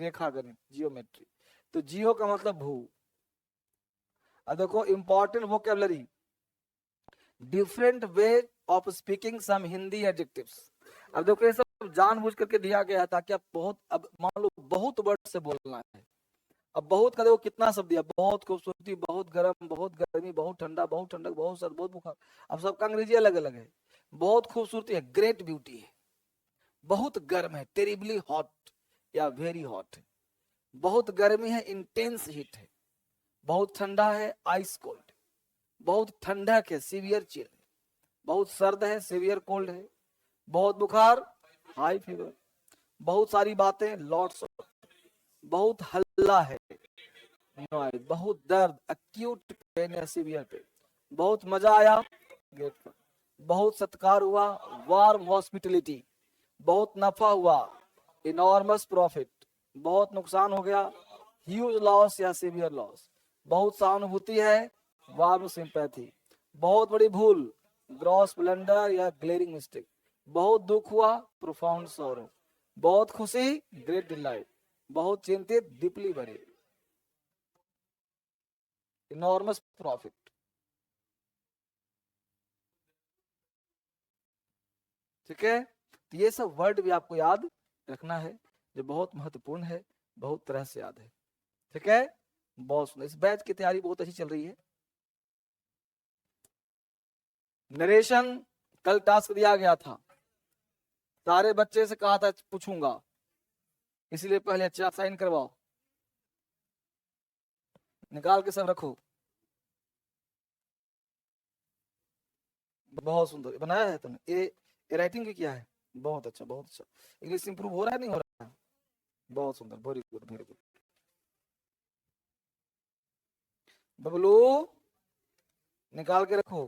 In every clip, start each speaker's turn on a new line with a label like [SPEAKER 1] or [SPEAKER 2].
[SPEAKER 1] रेखा गणित, जियोमेट्री। तो जियो का मतलब भू। अब देखो important vocabulary, different way of speaking some Hindi adjectives. अब देखो ये सब जानबूझ करके दिया गया है ताकि आप बहुत, अब मान लो बहुत वर्ड से बोलना है। अब बहुत का देखो कितना शब्द दिया, बहुत खूबसूरती, बहुत गर्म, बहुत गर्मी, बहुत ठंडा, बहुत ठंडक, बहुत सर्द, बहुत बुखार। अब सबका अंग्रेजी अलग अलग है। बहुत खूबसूरती है, ग्रेट ब्यूटी है। बहुत गर्म है, टेरिबली हॉट या वेरी हॉट है। बहुत गर्मी है, इंटेंस हीट है। बहुत ठंडा है, आइस कोल्ड। बहुत ठंडक है, सीवियर चिल है। बहुत सर्द है, सीवियर कोल्ड है। बहुत बुखार, हाई फीवर। बहुत सारी बातें, लॉट्स ऑफ। बहुत हल्ला है, नॉइज। बहुत दर्द, एक्यूट पेन या सीवियर पेन। बहुत मजा आया, ग्रेटफुल। बहुत सत्कार हुआ, वार्म हॉस्पिटलिटी। बहुत नफा हुआ, इनॉर्मस प्रॉफिट। बहुत नुकसान हो गया, ह्यूज लॉस या सीवियर लॉस। बहुत सहानुभूति है, वार्म सिंपैथी। बहुत बड़ी भूल, ग्रॉस ब्लंडर या ग्लेरिंग मिस्टेक। बहुत दुख हुआ, प्रोफाउंड सॉरो। बहुत खुशी, ग्रेट डिलाइट। बहुत चिंतित, डीपली वरीड। Enormous profit. ठीक है, तो ये सब वर्ड भी आपको याद रखना है, जो बहुत महत्वपूर्ण है, बहुत तरह से याद है। ठीक है, बहुत सुंदर। इस बैच की तैयारी बहुत अच्छी चल रही है। नरेशन कल टास्क दिया गया था, सारे बच्चे से कहा था पूछूंगा, इसलिए पहले अच्छा साइन करवाओ, निकाल के सब रखो। बहुत सुंदर बनाया है तुमने। ये राइटिंग भी किया है, बहुत अच्छा, बहुत अच्छा। इंग्लिश इंप्रूव हो रहा है, नहीं हो रहा है? बहुत सुंदर, very good, very good. Bablu निकाल के रखो।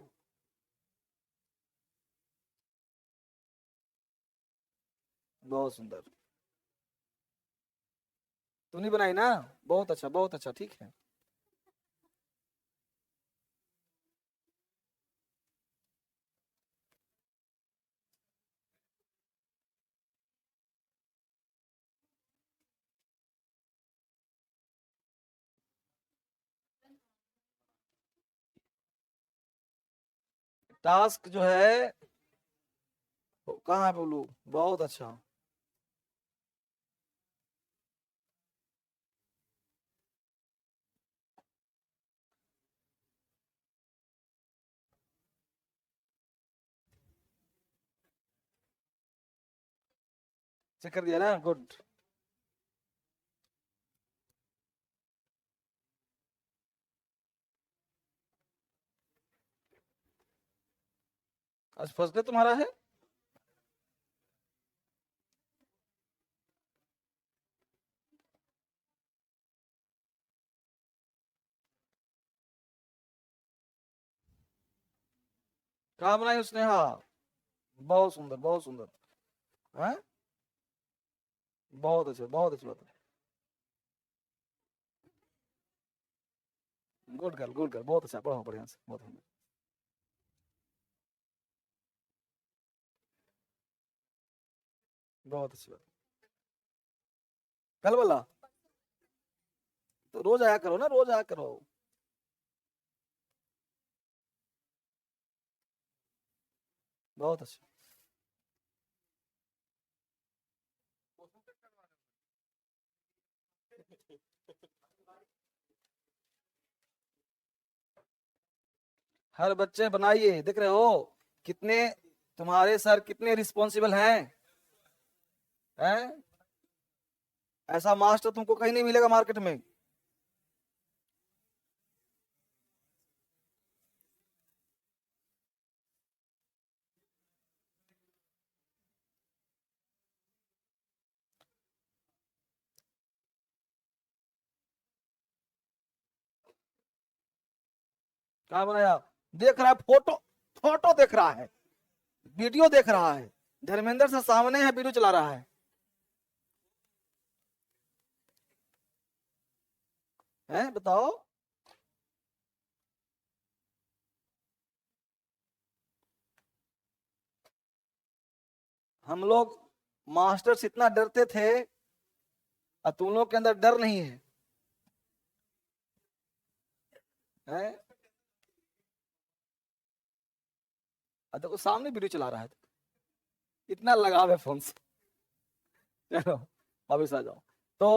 [SPEAKER 1] बहुत सुंदर, तूने बनाई ना, बहुत अच्छा, बहुत अच्छा, ठीक है। टास्क जो है कहाँ है बोलू, बहुत अच्छा। चेक कर दिया ना, गुड। आज फर्स्ट डे तुम्हारा है। कहाँ बनाई उसने, हाँ, बहुत सुंदर, बहुत सुंदर। है, बहुत अच्छा, बहुत अच्छी बात है। गुड गर्ल, गुड गर्ल, बहुत अच्छा, पढ़ो बढ़िया से, बहुत सुंदर। बहुत अच्छी बात। कल वाला तो रोज आया करो ना, रोज आया करो। बहुत अच्छा। हर बच्चे बनाइए, देख रहे हो कितने तुम्हारे सर कितने रिस्पॉन्सिबल हैं, हैं? ऐसा मास्टर तुमको कहीं नहीं मिलेगा मार्केट में। कहाँ बनाया, देख रहा है फोटो, फोटो देख रहा है, वीडियो देख रहा है, धर्मेंद्र से सामने है, वीडियो चला रहा है बताओ। हम लोग मास्टर से इतना डरते थे और तुम लोग के अंदर डर नहीं है, हैं? देखो सामने वीडियो चला रहा है, इतना लगाव है फोन से। चलो वापिस आ जाओ। तो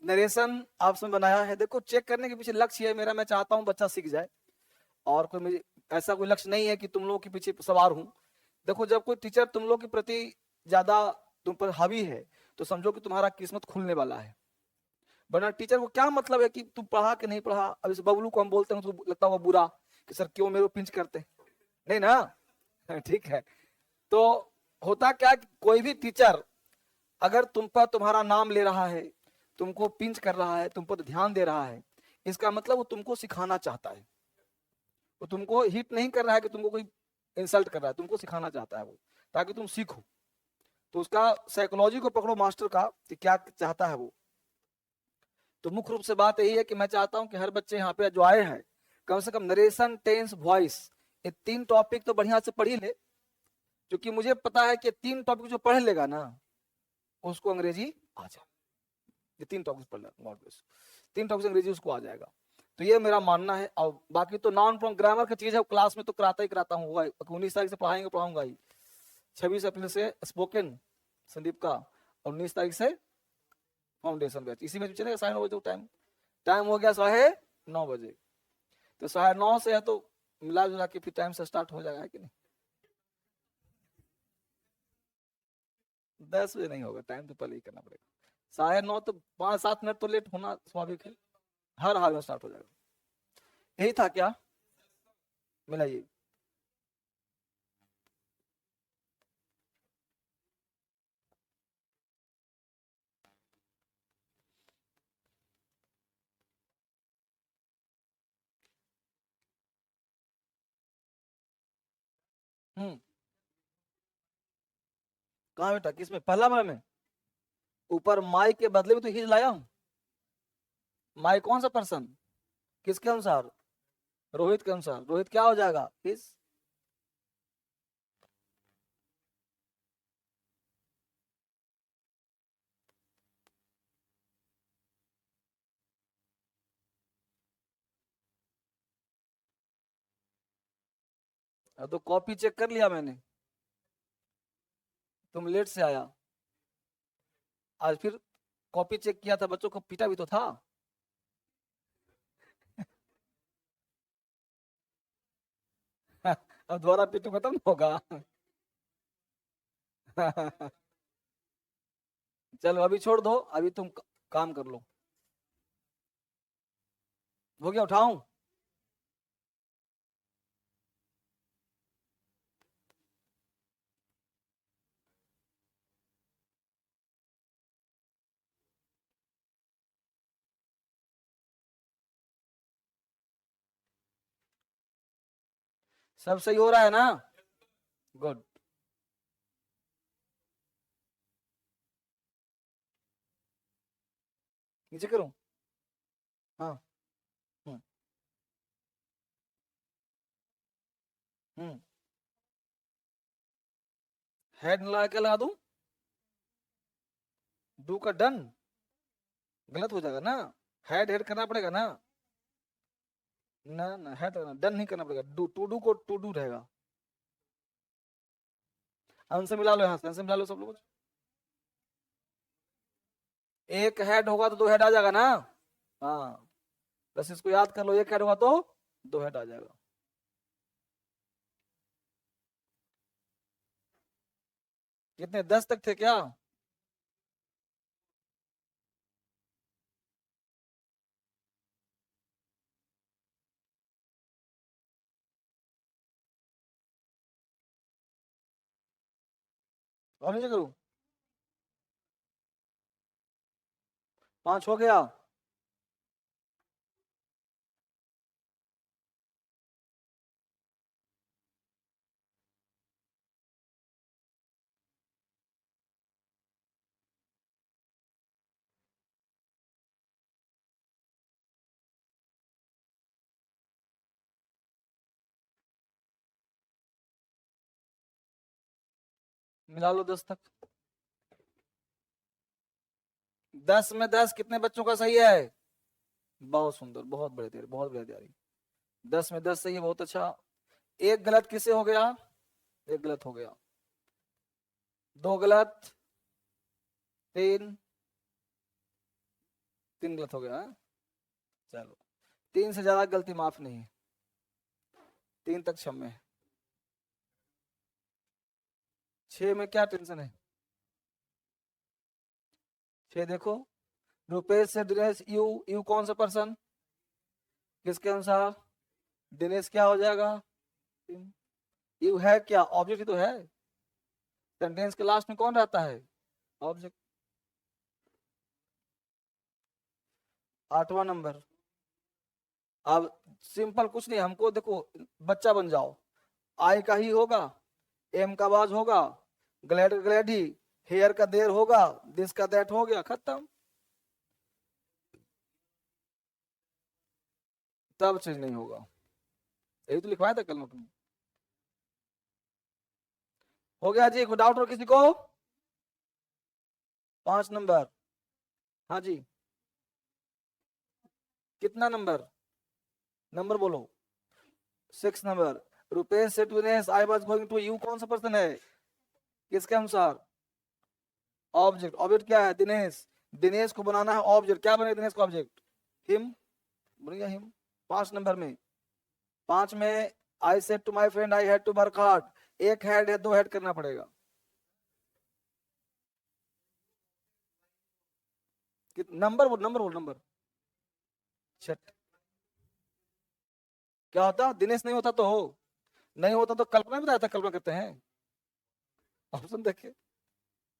[SPEAKER 1] नरेशन आपने बनाया है, देखो चेक करने के पीछे लक्ष्य है मेरा, मैं चाहता हूं बच्चा सीख जाए, और कोई मुझे ऐसा कोई लक्ष्य नहीं है कि तुम लोगों के पीछे सवार हूं। देखो जब कोई टीचर तुम लोग के प्रति ज्यादा तुम पर हावी है, तो समझो कि तुम्हारा किस्मत खुलने वाला है। वरना टीचर को क्या मतलब है कि तू पढ़ा कि नहीं पढ़ा। अब इस बबलू को हम बोलते हैं तो लगता हुआ बुरा कि सर क्यों मेरे को पिंच करते, नहीं ना। ठीक है। तो होता क्या कि कोई भी टीचर अगर तुम पर तुम्हारा नाम ले रहा है, तुमको पिंच कर रहा है, तुम पर ध्यान दे रहा है, इसका मतलब वो तुमको सिखाना चाहता है। वो तुमको हिट नहीं कर रहा है कि तुमको कोई इंसल्ट कर रहा है, तुमको सिखाना चाहता है वो, ताकि तुम सीखो। तो उसका साइकोलॉजी को पकड़ो मास्टर का कि क्या चाहता है वो। तो मुख्य रूप से बात यही है कि मैं चाहता हूं कि हर बच्चे यहाँ पे जो आए हैं, कम से कम नरेशन, टेंस, वॉइस, ये 3 टॉपिक तो बढ़िया से पढ़ ही ले। क्योंकि मुझे पता है कि 3 टॉपिक जो पढ़ लेगा ना, उसको अंग्रेजी आ जाए। ये 3 टॉपिक पढ़ लेगा, गॉड ब्लेस, 3 टॉपिक अंग्रेजी उसको आ जाएगा। तो ये मेरा मानना है। और बाकी तो नॉन फ्रॉम ग्रामर की चीज है, क्लास में तो कराता ही कराता हूँ, 19 तारीख से पढ़ाएंगे, पढ़ाऊंगा ही। 26 अप्रैल से स्पोकन संदीप का, 19 तारीख से फाउंडेशन बैच, इसी में चलेगा 9:30 टाइम। टाइम हो गया 9:30। तो 9:30 से है तो मिला जुला के फिर टाइम से स्टार्ट हो जाएगा, है कि नहीं? 10 बजे नहीं होगा, टाइम तो पहले ही करना पड़ेगा। 9:30 तो 5-7 मिनट तो लेट होना स्वाभाविक है, हर हाल में स्टार्ट हो जाएगा। यही था क्या? मिलाइए। हम्म। कहाँ बेटा, किसमें, पहला वाला में? ऊपर माई के बदले में तो हिज लाया हूँ। माई कौन सा पर्सन, किसके अनुसार? रोहित के अनुसार। रोहित क्या हो जाएगा, हिज। तो कॉपी चेक कर लिया मैंने, तुम लेट से आया। आज फिर कॉपी चेक किया था, बच्चों को पीटा भी तो था। अब दोबारा पीटू खत्म होगा। चलो अभी छोड़ दो, अभी तुम काम कर लो। हो गया, उठाऊं? सब सही हो रहा है ना? गुड। नीचे करूं? हाँ। हम्म। हम्म। हेड लगा के लगा दूं? डू का डन गलत हो जाएगा ना, हेड हेड करना पड़ेगा ना। ना ना, हेड करना, डन नहीं करना पड़ेगा, डू, टू डू को टू डू रहेगा। आंसर मिला लो, यहाँ से आंसर मिला लो सब लोग। एक हेड होगा तो 2 हेड आ जाएगा ना। हाँ, बस इसको याद कर लो, एक हेड होगा तो 2 हेड आ जाएगा। कितने, 10 तक थे क्या? और नीचे करूं? 5 हो गया। मिला लो 10 तक। 10 में 10 कितने बच्चों का सही है? बहुत सुंदर, बहुत बड़े तैयारी, बहुत बड़े तैयारी। 10 में 10 सही है, बहुत अच्छा। एक गलत किससे हो गया? एक गलत हो गया। दो गलत, तीन, तीन गलत हो गया है? चलो, 3 से ज्यादा गलती माफ नहीं, 3 तक क्षम्य है। 6 में क्या टेंशन है? 6 देखो, रुपेश से दिनेश, यू, यू कौन सा पर्सन? किसके अनुसार? दिनेश क्या हो जाएगा? यू है क्या? ऑब्जेक्ट ही तो है। सेंटेंस के लास्ट में कौन रहता है? ऑब्जेक्ट। 8वां नंबर। अब सिंपल कुछ नहीं, हमको देखो, बच्चा बन जाओ। आई का ही होगा, एम का बाज होगा, ग्लैड का ग्लैड ही, हेयर का देर होगा, दिस का दैट हो गया, खत्म। तब चीज नहीं होगा, यही तो लिखवाया था कल नोट में। हो गया जी? कोई डाउट हो किसी को? 5 नंबर। हाँ जी, कितना नंबर? नंबर बोलो। 6 नंबर। रुपेश से Dinesh, I was going to, you कौन सा पर्सन है? किसके अनुसार? ऑब्जेक्ट। ऑब्जेक्ट क्या है? दिनेश। दिनेश को बनाना है ऑब्जेक्ट, क्या बने दिनेश को ऑब्जेक्ट? हिम, बन गया हिम। 5 नंबर में। 5 में I said to my friend I had to work hard, एक हेड है, 2 हेड करना पड़ेगा। नंबर बोल, नंबर बोल, नंबर। छठ। क्या होता? दिनेश नहीं होता तो हो, नहीं होता तो कल्पना बताया था, कल्पना करते हैं। ऑप्शन देखिए,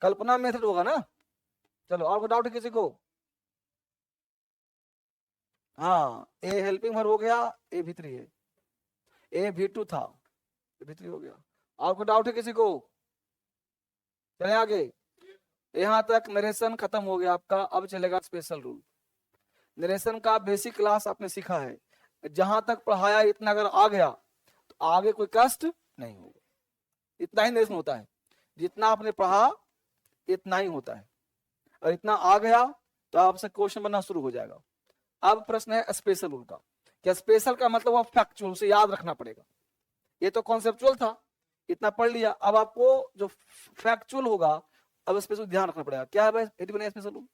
[SPEAKER 1] कल्पना मेथड होगा ना। चलो, और कोई डाउट है किसी को? हाँ, ए हेल्पिंग वर्ब हो गया, ए भीतरी है, ए V2 था, ए भीतरी हो गया। और कोई डाउट है किसी को? चले आगे। यहां तक नरेशन खत्म हो गया आपका, अब चलेगा स्पेशल रूल। नरेशन का बेसिक क्लास आपने सीखा है, जहां तक पढ़ाया इतना अगर आ गया तो आगे कोई कष्ट नहीं होगा। इतना ही नरेशन होता है, जितना आपने पढ़ा इतना ही होता है, और इतना आ गया तो आपसे क्वेश्चन बनना शुरू हो जाएगा। अब प्रश्न है स्पेशल रूल का। क्या स्पेशल का मतलब वो फैक्चुअल, उसे याद रखना पड़ेगा। ये तो कॉन्सेप्चुअल था, इतना पढ़ लिया, अब आपको जो फैक्चुअल होगा अब स्पेशल ध्यान रखना पड़ेगा। क्या है भाई स्पेशल रूल?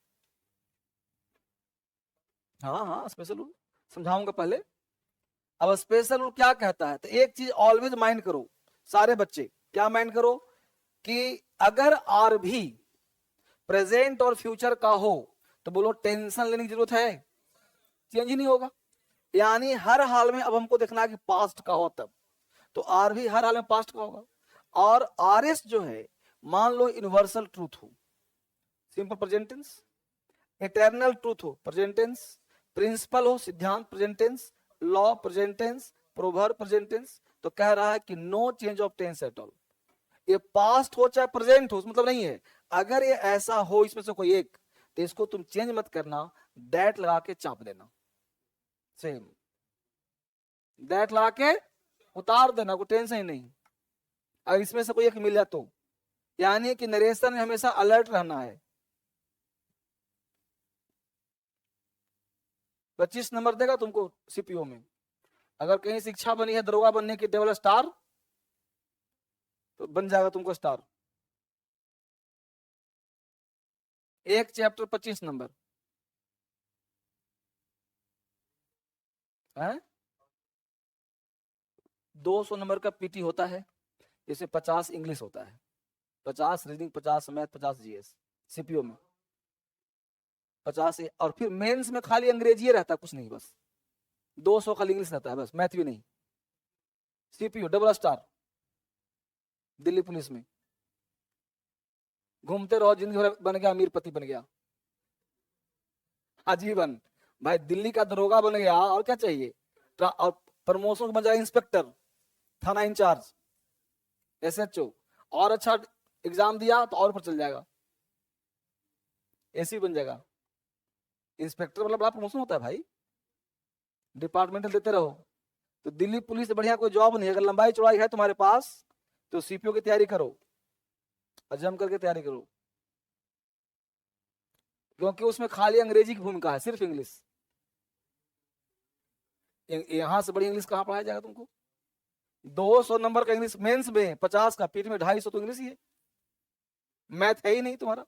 [SPEAKER 1] हाँ हाँ, स्पेशल रूल समझाऊंगा पहले। अब स्पेशल रूल क्या कहता है, तो एक चीज ऑलवेज माइंड करो सारे बच्चे, क्या माइंड करो कि अगर आर भी प्रेजेंट और फ्यूचर का हो तो बोलो टेंशन लेने की जरूरत है, चेंज ही नहीं होगा। यानी हर हाल में अब हमको देखना है कि पास्ट का हो, तब तो आर भी हर हाल में पास्ट का होगा। और आर एस जो है, मान लो यूनिवर्सल ट्रूथ हो, simple present tense, eternal truth हो प्रेजेंट टेंस, प्रिंसिपल हो सिद्धांत present tense, law present tense, proverb present tense. तो कह रहा है कि no change of tense at all. ये पास्ट हो चाहे प्रेजेंट हो, मतलब नहीं है। अगर ये ऐसा हो इसमें से कोई एक, तो इसको तुम चेंज मत करना, दैट लगा के चाप देना, सेम दैट लगा के उतार देना, कोई टेंशन ही नहीं। अगर इसमें से कोई एक मिल जाए तो, यानी कि नरेशन में हमेशा अलर्ट रहना है। 25 नंबर देगा तुमको सीपीओ में। अगर कहीं शिक्षा बनी है दरोगा बनने की, डेवल स्टार, तो बन जाएगा तुमको स्टार। एक चैप्टर 25 नंबर है। 200 नंबर का पीटी होता है, इसमें 50 इंग्लिश होता है, 50 रीडिंग, 50 मैथ, 50 जीएस सीपीओ में, 50। और फिर मेंस में खाली अंग्रेजी रहता है, कुछ नहीं, बस 200 खाली इंग्लिश रहता है, बस मैथ भी नहीं। CPO double star, Delhi police में घूमते रहो, जिंदगी भर बन गया अमीरपति बन गया आजीवन। भाई दिल्ली का दरोगा बन गया, और क्या चाहिए? और प्रमोशन बन जाएगा इंस्पेक्टर, थाना इंचार्ज, एसएचओ, और अच्छा एग्जाम दिया तो और पर चल जाएगा, एसी बन जाएगा। इंस्पेक्टर मतलब बड़ा प्रमोशन होता है भाई, डिपार्टमेंटल देते रहो। तो दिल्ली पुलिस से बढ़िया कोई जॉब नहीं है। अगर लंबाई चौड़ाई है तुम्हारे पास तो सीपीओ की तैयारी करो, और जम करके तैयारी करो। क्योंकि उसमें खाली अंग्रेजी की भूमिका है, सिर्फ इंग्लिश। यहां से बड़ी इंग्लिश कहां पढ़ाया जाएगा तुमको? 200 नंबर का इंग्लिश मेंस में, 50 का पीटी में 250 तो इंग्लिश ही है। मैथ है ही नहीं तुम्हारा,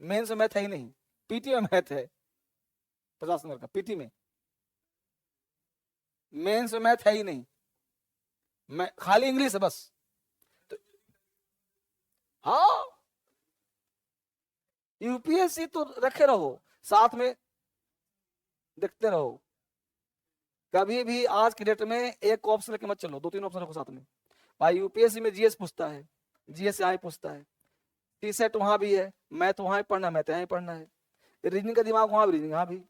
[SPEAKER 1] मेंस में मैथ है ही नहीं, पीटी में मैथ है 50 नंबर का, पीटी में। मेंस में मैथ है ही नहीं, मैं खाली इंग्लिश है बस। तो हाँ, यूपीएससी तो रखे रहो साथ में, देखते रहो। कभी भी आज की डेट में एक ऑप्शन लेके मत चलो, 2-3 ऑप्शन रखो साथ में। भाई यूपीएससी में जीएस पूछता है, जीएस यहाँ ही पूछता है, टी सेट वहां भी है, मैथ वहां ही पढ़ना है, मैथ यहाँ ही पढ़ना है, रीजनिंग का दिमाग वहां भी, रीजनिंग यहाँ भी।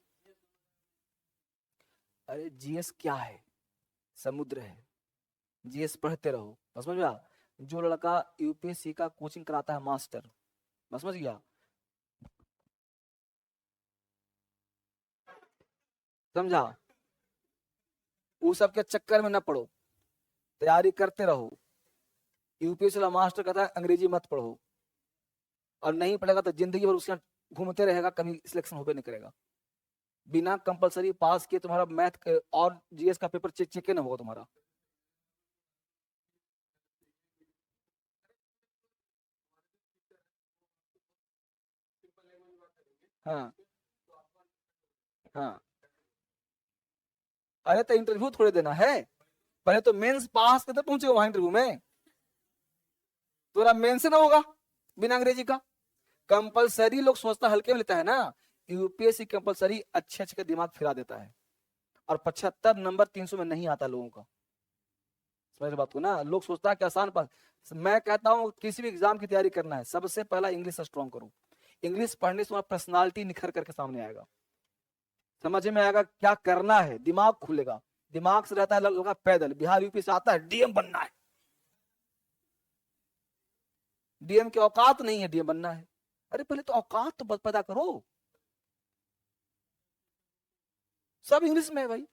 [SPEAKER 1] अरे जीएस क्या है? समुद्र है, जीएस पढ़ते रहो, बस समझ गया। जो लड़का यूपीएससी का कोचिंग कराता है मास्टर, बस समझ गया, समझा? वो सब के चक्कर में न पड़ो, तैयारी करते रहो। यूपीएससी वाला मास्टर कहता है अंग्रेजी मत पढ़ो, और नहीं पढ़ेगा तो जिंदगी भर उसके घूमते रहेगा, कभी सिलेक्शन हो नहीं करेगा। बिना कंपलसरी पास किए तुम्हारा मैथ और जीएस का पेपर चेक ना होगा तुम्हारा। हाँ हाँ, अरे तो इंटरव्यू थोड़े देना है, पहले तो मेंस पास करते पहुंचे वहां इंटरव्यू में। तुम्हारा मेंस ना होगा बिना अंग्रेजी का। कंपलसरी लोग सोचता हल्के में लेता है ना, यूपीएससी कंपलसरी अच्छे अच्छे का दिमाग फिरा देता है, और 75 नंबर 300 में नहीं आता लोगों का। समझ बात को ना, लोग सोचता है कि आसान पास। मैं कहता हूँ किसी भी एग्जाम की तैयारी करना है, सबसे पहला इंग्लिश स्ट्रॉन्ग करो। इंग्लिश पढ़ने से तुम्हारा पर्सनालिटी निखर करके सामने आएगा, समझ में आएगा क्या करना है, दिमाग खुलेगा। दिमाग से रहता है लगा पैदल, बिहार यूपी से आता है डीएम बनना है, डीएम की औकात नहीं है, डीएम बनना है। अरे पहले तो औकात तो पैदा करो। सब इंग्लिश में है भाई,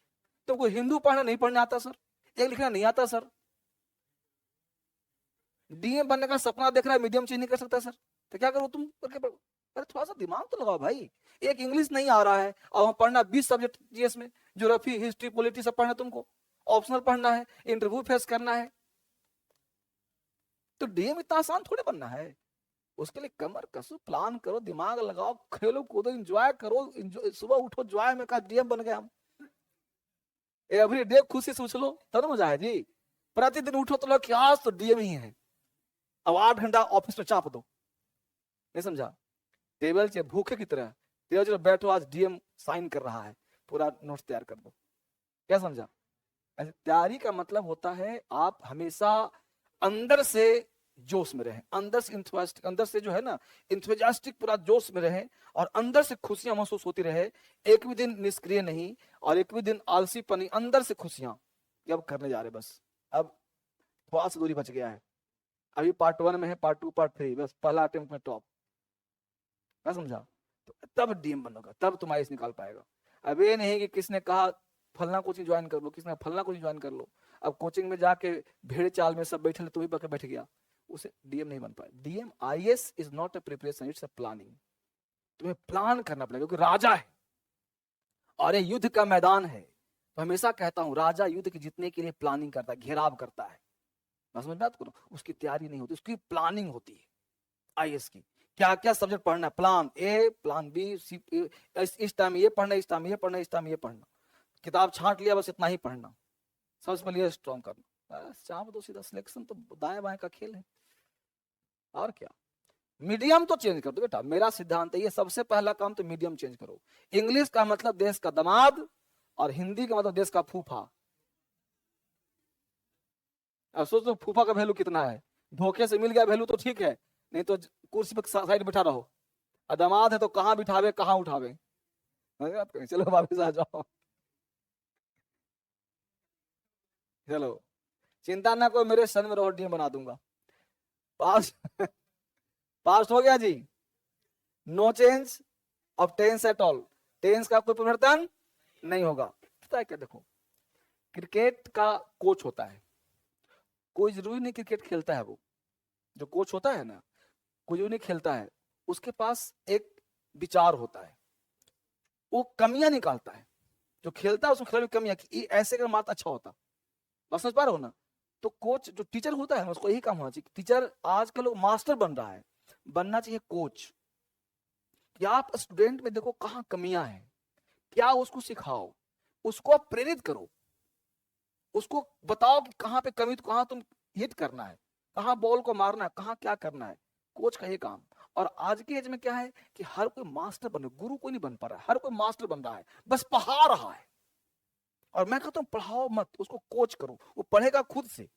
[SPEAKER 1] तुमको हिंदू पढ़ना नहीं पढ़ना आता सर, एक लिखना नहीं आता सर, डीएम बनने का सपना देख रहा है, मीडियम चेंज नहीं कर सकता सर, तो क्या करो तुम करके पढ़ो। अरे थोड़ा सा दिमाग तो लगाओ भाई। एक इंग्लिश नहीं आ रहा है और हम पढ़ना 20 सब्जेक्ट जीएस में, ज्योग्राफी हिस्ट्री पॉलिटी सब पढ़ना तुमको, ऑप्शनल पढ़ना है, इंटरव्यू फेस करना है, तो डीएम इतना आसान थोड़े बनना है। उसके लिए कमर कसो, प्लान करो, दिमाग लगाओ, खेलो कूदो, एंजॉय करो, सुबह उठो जॉय में का डीएम बन गए हम, एवरी डे खुशी से उछलो, तब तो मजा है जी। प्रतिदिन उठो तो लोग आज तो डीएम ही है, अब 8 घंटा ऑफिस में चाप दो, नहीं समझा? टेबल से भूखे की तरह टेबल से बैठो, आज डीएम साइन कर रहा है, पूरा नोट्स तैयार कर दो, क्या समझा? ऐसे तैयारी का मतलब होता है आप हमेशा अंदर से जोश में रहें, अंदर से इंथुसियास्टिक, अंदर से जो है ना इंथुसियास्टिक पूरा जोश में रहें, और अंदर से खुशियां महसूस होती रहे। एक भी दिन निष्क्रिय नहीं, और एक भी दिन आलसीपनी, अंदर से खुशियां कि अब करने जा रहे, बस अब थोड़ा सा दूरी बच गया है, अभी पार्ट 1 में है, पार्ट 2 पार्ट 3, बस पहला अटेम्प्ट में टॉप, क्या समझा? तो तब डीएम बनोगा, तब तुम आईएएस निकाल पाएगा। अब ये नहीं कि किसने कहा फलना कोचिंग ज्वाइन कर लो, किसने फलना कोचिंग ज्वाइन कर लो, अब कोचिंग में जाके भेड़ चाल में सब बैठे, तुम्हें पकड़ बैठ गया, उसे डीएम नहीं बन पाए। DM IAS is not a preparation, it's a planning. तुम्हें प्लान करना पड़ेगा, क्योंकि राजा है और ये युद्ध का मैदान है। तो हमेशा कहता हूं राजा युद्ध के जीतने के लिए प्लानिंग करता है, घेराव करता है, बस समझ बात करो, उसकी तैयारी नहीं होती, उसकी प्लानिंग होती है आईएएस की। क्या क्या सब्जेक्ट पढ़ना है, प्लान ए, प्लान बी, इस टाइम ये पढ़ना, इस टाइम ये पढ़ना, इस टाइम ये पढ़ना, किताब छांट लिया बस इतना ही पढ़ना, समझ में लिया, स्ट्रॉन्ग करना, बस चाप दो सीधा, सिलेक्शन तो दाएं बाएं का खेल है, और क्या। मीडियम तो चेंज कर दो बेटा, मेरा सिद्धांत है ये, सबसे पहला काम तो मीडियम चेंज करो। इंग्लिश का मतलब देश का दामाद, और हिंदी का मतलब देश का फूफा। अब सोचो फूफा का वैल्यू कितना है, धोखे से मिल गया वैल्यू तो ठीक है, नहीं तो कुर्सी पर साइड बैठा रहो, और दामाद है तो कहाँ बिठावे कहाँ उठावे। चलो वापिस आ जाओ, चलो चिंता ना करो, मेरे सन में रहो, डीएम बना दूंगा। पास पास हो गया जी, no change of tense at all, tense का कोई परिवर्तन नहीं होगा। पता है क्या, देखो क्रिकेट का कोच होता है, कोई जरूरी नहीं क्रिकेट खेलता है, वो जो कोच होता है ना, कोई जरूरी नहीं खेलता है, उसके पास एक विचार होता है, वो कमियां निकालता है। जो खेलता है उसमें खेल में कमियां, कि ऐसे अगर मारता अच्छा होता। बस समझ पा रहे हो ना? तो कोच जो टीचर होता है उसको यही काम होना चाहिए। टीचर आजकल लोग मास्टर बन रहा है, बनना चाहिए कोच। कि आप स्टूडेंट में देखो कहाँ कमियां हैं, क्या उसको सिखाओ, उसको आप प्रेरित करो, उसको बताओ कि कहाँ पे कमी, तो कहाँ तुम हिट करना है, कहाँ बॉल को मारना है, कहाँ क्या करना है। कोच का ये काम। और आज के एज में क्या है कि हर कोई मास्टर बन, गुरु कोई नहीं बन पा रहा है, हर कोई मास्टर बन रहा है, बस पढ़ा रहा है। और मैं कहता हूँ पढ़ाओ मत, उसको कोच करो, वो पढ़ेगा खुद से।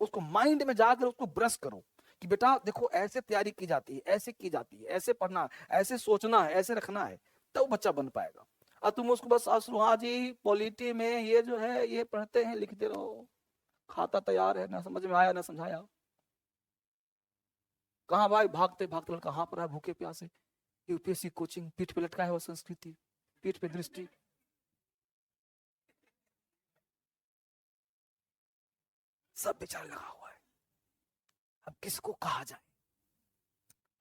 [SPEAKER 1] उसको माइंड में जाकर उसको ब्रश करो कि बेटा देखो ऐसे तैयारी की जाती है, ऐसे की जाती है, ऐसे पढ़ना है, ऐसे सोचना है, ऐसे रखना है, तब तो बच्चा बन पाएगा। और तुम उसको बस हाँ जी पॉलिटी में ये जो है ये पढ़ते हैं लिखते रहो, खाता तैयार है, ना समझ में आया ना समझाया। कहाँ भाई भागते भागते लड़का कहाँ पर है भूखे प्यासे, यूपीएससी कोचिंग, पीठ पे लटका है वो संस्कृति, पीठ पे दृष्टि। सब बेचारा लगा हुआ है। अब किसको कहा जाए?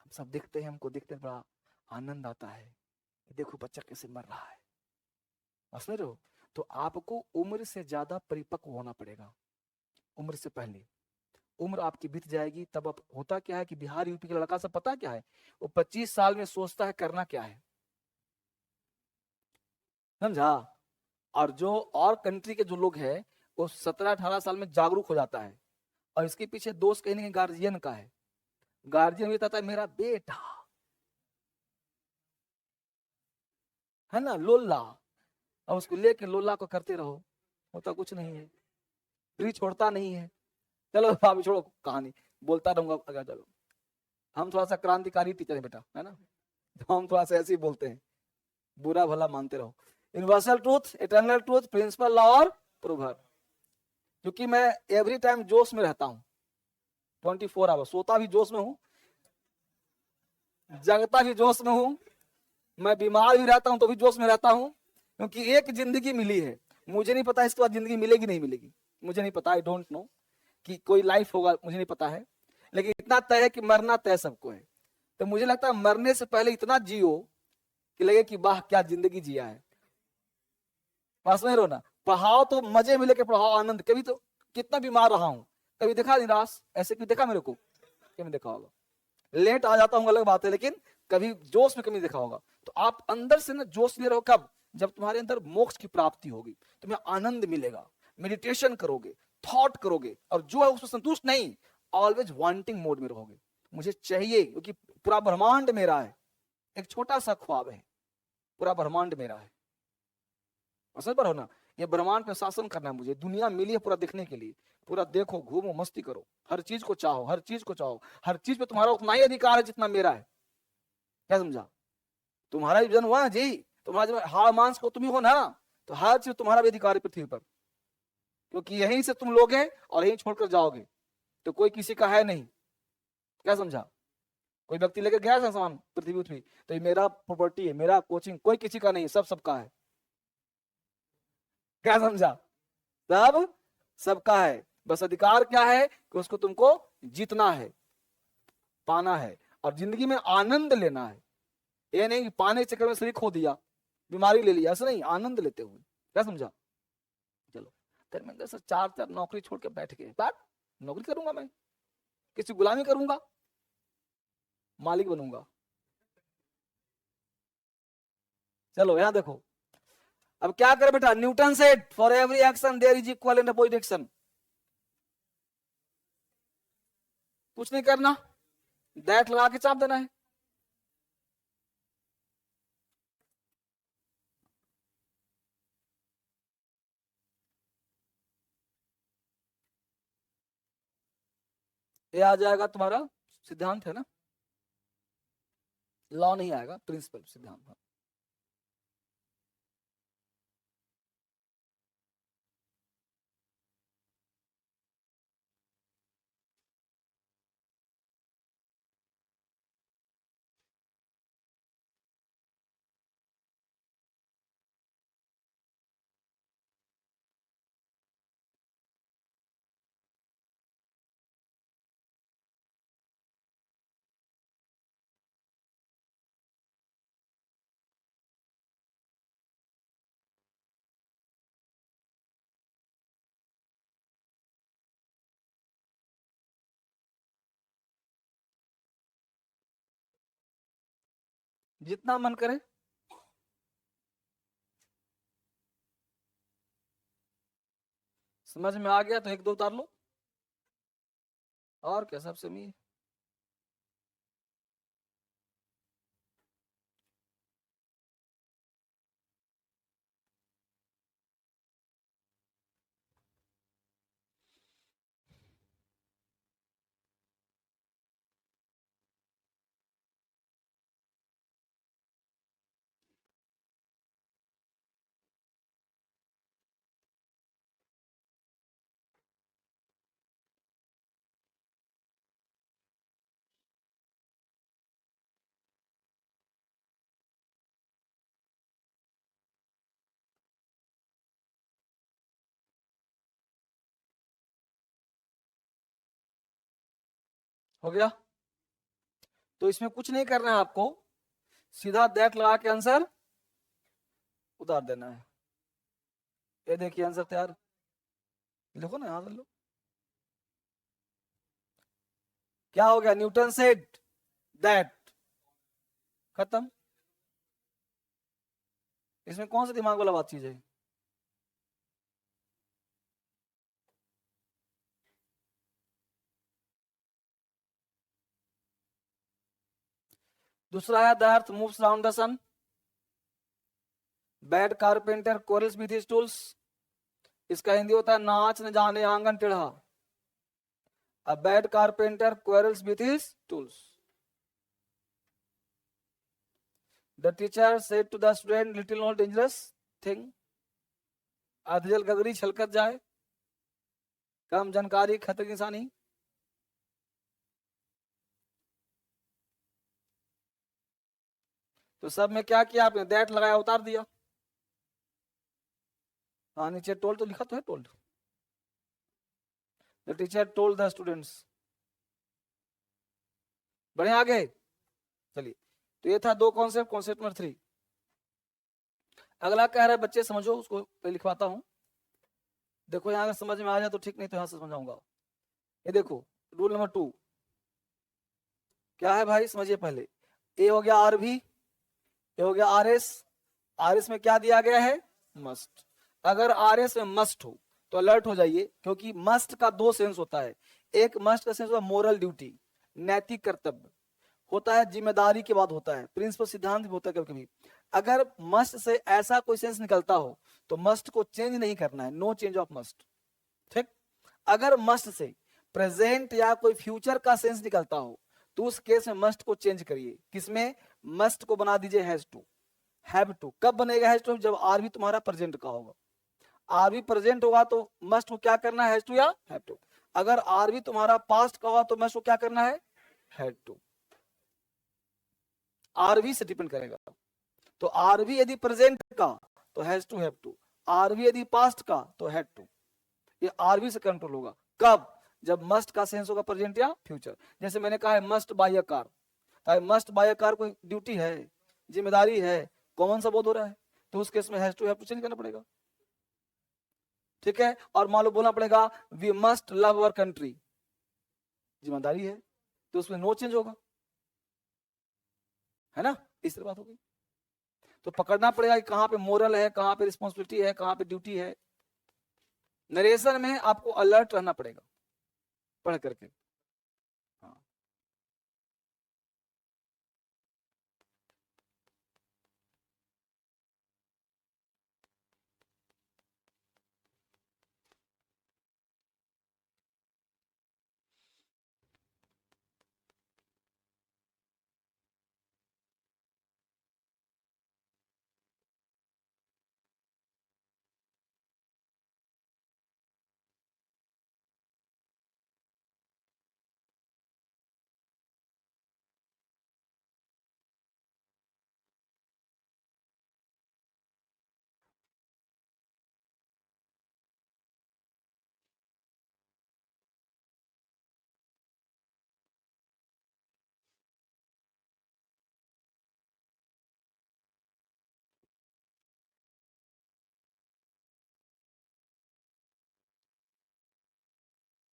[SPEAKER 1] हम सब देखते हैं, हमको देखते बड़ा आनंद आता है, देखो बच्चा कैसे मर रहा है। समझ रहे हो? तो आपको उम्र से ज्यादा परिपक्व होना पड़ेगा, उम्र से पहले। उम्र आपकी बीत जाएगी तब अब होता क्या है कि बिहार यूपी का लड़का सब पता क्या है, वो 25 साल में सोचता है करना क्या है, समझा? और जो और कंट्री के जो लोग हैं वो 17-18 साल में जागरूक हो जाता है। और इसके पीछे दोस्त कहीं ना कहीं गार्जियन का है। गार्जियन ये कहता है मेरा बेटा है ना लोला, और उसको लेके लोला को करते रहो, होता कुछ नहीं है, फ्री छोड़ता नहीं है। चलो अभी छोड़ो कहानी, बोलता रहूंगा अगर। चलो हम थोड़ा सा क्रांतिकारी टीचर है बेटा, है ना, तो हम थोड़ा सा ऐसे ही बोलते हैं, बुरा भला मानते रहो। Universal truth, eternal truth, principle law और प्रोवर्ब। क्योंकि मैं एवरी टाइम जोश में रहता हूँ, 24 आवर, सोता भी जोश में हूँ, जगता भी जोश में हूँ, मैं बीमार भी रहता हूँ तो भी जोश में रहता हूँ। क्योंकि एक जिंदगी मिली है, मुझे नहीं पता इसके बाद जिंदगी मिलेगी नहीं मिलेगी, मुझे नहीं पता, आई डोंट नो कि कोई लाइफ होगा, मुझे नहीं पता है। लेकिन इतना तय है कि मरना तय सबको है। तो मुझे लगता है मरने से पहले इतना जियो कि लगे कि वाह क्या जिंदगी जिया है। पास में रहो ना, पढ़ाओ तो मजे में लेके पढ़ाओ, आनंद। कभी तो कितना बीमार रहा हूं, कभी देखा निराश ऐसे, कभी देखा मेरे को? कभी देखा होगा, लेट आ जाता हूँ अलग बात है, लेकिन कभी जोश में कभी देखा होगा। तो आप अंदर से ना जोश ले रहे हो कब? जब तुम्हारे अंदर मोक्ष की प्राप्ति होगी, तुम्हें आनंद मिलेगा, मेडिटेशन करोगे, थॉट करोगे, और जो है उसमें संतुष्ट नहीं, ऑलवेज वांटिंग मोड में रहोगे। मुझे चाहिए, क्योंकि पूरा ब्रह्मांड मेरा है, एक छोटा सा ख्वाब है, पूरा ब्रह्मांड मेरा है। समझ पर हो ना? ये ब्रह्मांड पे शासन करना है मुझे, दुनिया मिली है पूरा देखने के लिए। पूरा देखो, घूमो, मस्ती करो, हर चीज को चाहो, हर चीज को चाहो, हर चीज पे तुम्हारा उतना ही अधिकार है जितना मेरा है। क्या समझा? तुम्हारा ही जन्म हुआ है जी, तुम्हारा जब हाड़ मांस को तुम ही हो ना, तो हर चीज तुम्हारा भी अधिकार है पृथ्वी पर। क्योंकि यहीं से तुम लोगे और यहीं छोड़कर जाओगे, तो कोई किसी का है नहीं। क्या समझा? कोई व्यक्ति लेकर गया है सामान पृथ्वी पृथ्वी, तो ये मेरा प्रॉपर्टी है, मेरा कोचिंग, कोई किसी का नहीं, सब सबका है। क्या समझा? सब सबका है। बस अधिकार क्या है कि उसको तुमको जीतना है, पाना है, और जिंदगी में आनंद लेना है। ये नहीं कि पाने के चक्कर में शरीर खो दिया, बीमारी ले लिया, ऐसा नहीं, आनंद लेते हुए। क्या समझा? चलो, धर्मेंद्र सर 4 4 नौकरी छोड़ के बैठ गए, बट नौकरी करूंगा मैं, किसी गुलामी करूंगा, मालिक बनूंगा। चलो यहां देखो, अब क्या करे बेटा, Newton said for every action there is equal and opposite action. कुछ नहीं करना, दैट लगा के चाप देना है। ये आ जाएगा तुम्हारा सिद्धांत है ना, लॉ नहीं आएगा, प्रिंसिपल सिद्धांत। जितना मन करे। समझ में आ गया तो एक दो उतार लो, और क्या, सब सेम ही है। हो गया। तो इसमें कुछ नहीं करना है आपको, सीधा दैट लगा के आंसर उतार देना है। ये देखिए आंसर तैयार, लिखो ना, यहां से लो। क्या हो गया, न्यूटन सेड दैट, खत्म। इसमें कौन सा दिमाग वाला बात चीज है। दूसरा है the earth moves round the sun. Bad carpenter quarrels with his tools, इसका हिंदी होता है नाच न जाने आंगन टेढ़ा। A bad carpenter quarrels with his tools. The teacher said to the student, little more dangerous thing. अधजल गगरी छलकत जाए, कम जानकारी खतरे की निशानी। तो सब में क्या किया आपने, दैट लगाया उतार दिया। हाँ नीचे टोल्ड तो लिखा तो है, told. The teacher told the students. बढ़े आगे, चलिए। तो ये था दो कॉन्सेप्ट, कॉन्सेप्ट नंबर 3। अगला कह रहा है बच्चे समझो, उसको लिखवाता हूं। देखो यहाँ अगर समझ में आ जाए तो ठीक, नहीं तो यहां से समझाऊंगा। ये देखो रूल नंबर 2 क्या है भाई, समझिए पहले। ए हो गया आर भी, ये हो गया आर एस। आर एस में क्या दिया गया है, मस्ट। अगर आर एस में मस्ट हो तो अलर्ट हो जाइए, क्योंकि मस्ट का दो सेंस होता है। एक मस्ट का सेंस होता है मोरल ड्यूटी, नैतिक कर्तव्य होता है, जिम्मेदारी के बाद होता है, प्रिंसिपल सिद्धांत भी होता है कभी कभी। अगर मस्ट से ऐसा कोई सेंस निकलता हो तो मस्ट को चेंज नहीं करना है, नो चेंज ऑफ मस्ट। ठीक। अगर मस्ट से प्रेजेंट या कोई फ्यूचर का सेंस निकलता हो तो उस केस में मस्ट को चेंज करिए। किसमें, मस्ट को बना दीजिए हैज टू। हैव टू कब बनेगा हैज टू, जब आर भी तुम्हारा प्रेजेंट का होगा। आर भी प्रेजेंट होगा तो मस्ट को क्या करना है, हैज टू या हैव टू। अगर आर भी तुम्हारा पास्ट का होगा तो मस्ट को क्या करना है, हैड टू। आर भी से डिपेंड करेगा। तो आर भी यदि प्रेजेंट का तो हैज टू हैव टू, आर भी यदि पास्ट का तो हैड टू। ये आर भी से कंट्रोल होगा कब, जब मस्ट का सेंस होगा प्रेजेंट या फ्यूचर। जैसे मैंने कहा है must buy a car, must buy a car कोई ड्यूटी है, जिम्मेदारी है, कॉमन सा बोध हो रहा है, तो उस केस में has to have to change करना पड़ेगा। ठीक है। और मान लो बोलना पड़ेगा we must love our country, जिम्मेदारी है, तो उसमें नो चेंज होगा, है ना। इस तरह बात होगी। तो पकड़ना पड़ेगा कि कहां पे मोरल है, कहां पे रिस्पॉन्सिबिलिटी है, कहां पे ड्यूटी है। नरेशन में आपको अलर्ट रहना पड़ेगा पढ़ करके। हाँ।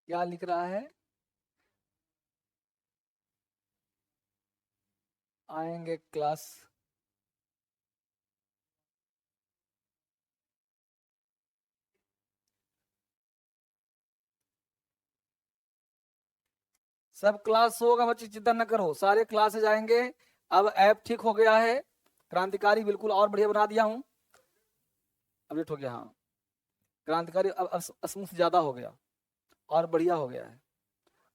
[SPEAKER 1] क्या लिख रहा है, आएंगे क्लास सब क्लास होगा बच्चे, चिंता न करो, सारे क्लासेज आएंगे। अब ऐप ठीक हो गया है, क्रांतिकारी बिल्कुल और बढ़िया बना दिया हूँ, अपडेट हो गया। हाँ, क्रांतिकारी अब स्मूथ ज्यादा हो गया और बढ़िया हो गया है,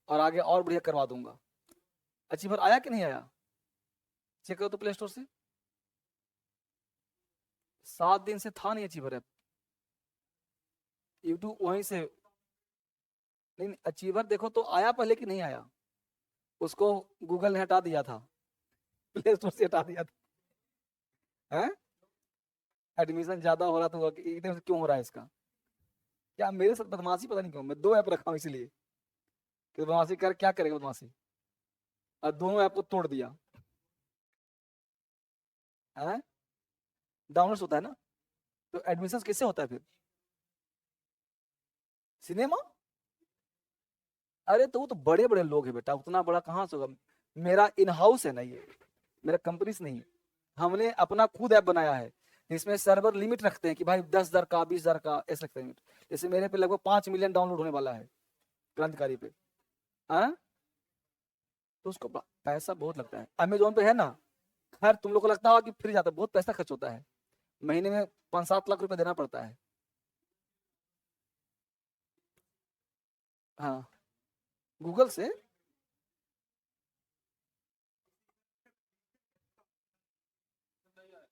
[SPEAKER 1] और आगे और बढ़िया करवा दूंगा। अचीवर आया कि नहीं आया, चेक करो तो प्ले स्टोर से। 7 दिन से था नहीं अचीवर ऐप, यूट्यूब वहीं से। नहीं, अचीवर देखो तो आया पहले कि नहीं आया, उसको गूगल ने हटा दिया था, प्ले स्टोर से हटा दिया था। हैं, एडमिशन ज्यादा हो रहा था, एकदम से क्यों हो रहा है इसका, क्या मेरे साथ बदमाशी, पता नहीं क्यों, मैं 2 ऐप रखा हूँ इसलिए कि बदमाशी कर, क्या करेगा बदमाशी, और दोनों ऐप को तोड़ दिया है। डाउनलोड होता है ना, तो एडमिशन कैसे होता है फिर, सिनेमा। अरे तो वो तो बड़े बड़े लोग हैं बेटा, उतना बड़ा कहाँ से होगा, मेरा इन हाउस है ना ये, मेरा कंपनी से नहीं है। हमने अपना खुद ऐप बनाया है, इसमें सर्वर लिमिट रखते हैं कि भाई 10,000 का, 20,000 का, ऐसे रखते हैं। जैसे मेरे पे लगभग 5 मिलियन डाउनलोड होने वाला है क्रांतिकारी पे। हाँ, तो उसको पैसा बहुत लगता है। अमेजोन पे है ना, खैर तुम लोग को लगता होगा कि फ्री जाता है, बहुत पैसा खर्च होता है, महीने में 5-7 लाख रुपए देना पड़ता है। हाँ, गूगल से।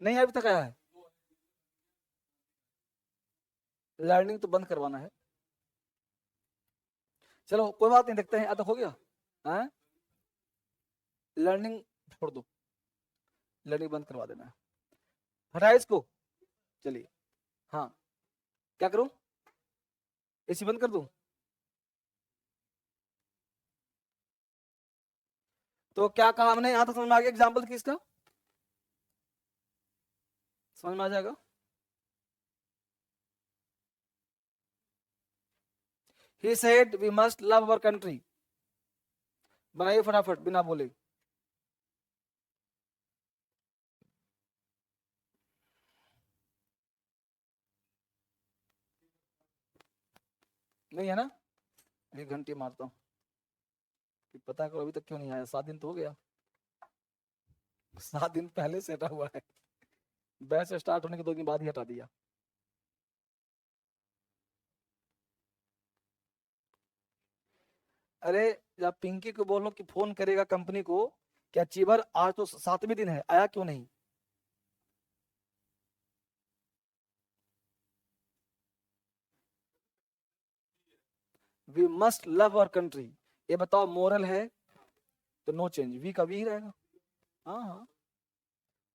[SPEAKER 1] नहीं अभी तक आया है, लर्निंग तो बंद करवाना है। चलो कोई बात नहीं, देखते हैं, अब तक हो गया। हाँ, लर्निंग छोड़ दो, लर्निंग बंद करवा देना है, हटाए इसको। चलिए, हाँ, क्या करूं, एसी बंद कर दूं, तो क्या कहा हमने, यहां तक समझ में आ गया, एग्जाम्पल किसका समझ में आ जाएगा। He said we must love our country, बनाइए फटाफट बिना बोले। नहीं है ना, 1 घंटे मारता हूँ, पता करो अभी तक क्यों नहीं आया, 7 दिन तो हो गया, 7 दिन पहले से हटा हुआ है, बैच स्टार्ट होने के 2 दिन बाद ही हटा दिया। अरे जब पिंकी को बोलो कि फोन करेगा कंपनी को, क्या अचीवर आज तो 7वें दिन है, आया क्यों नहीं। We must love our country, ये बताओ मोरल है, तो नो चेंज, वी का वी ही रहेगा। हाँ हाँ,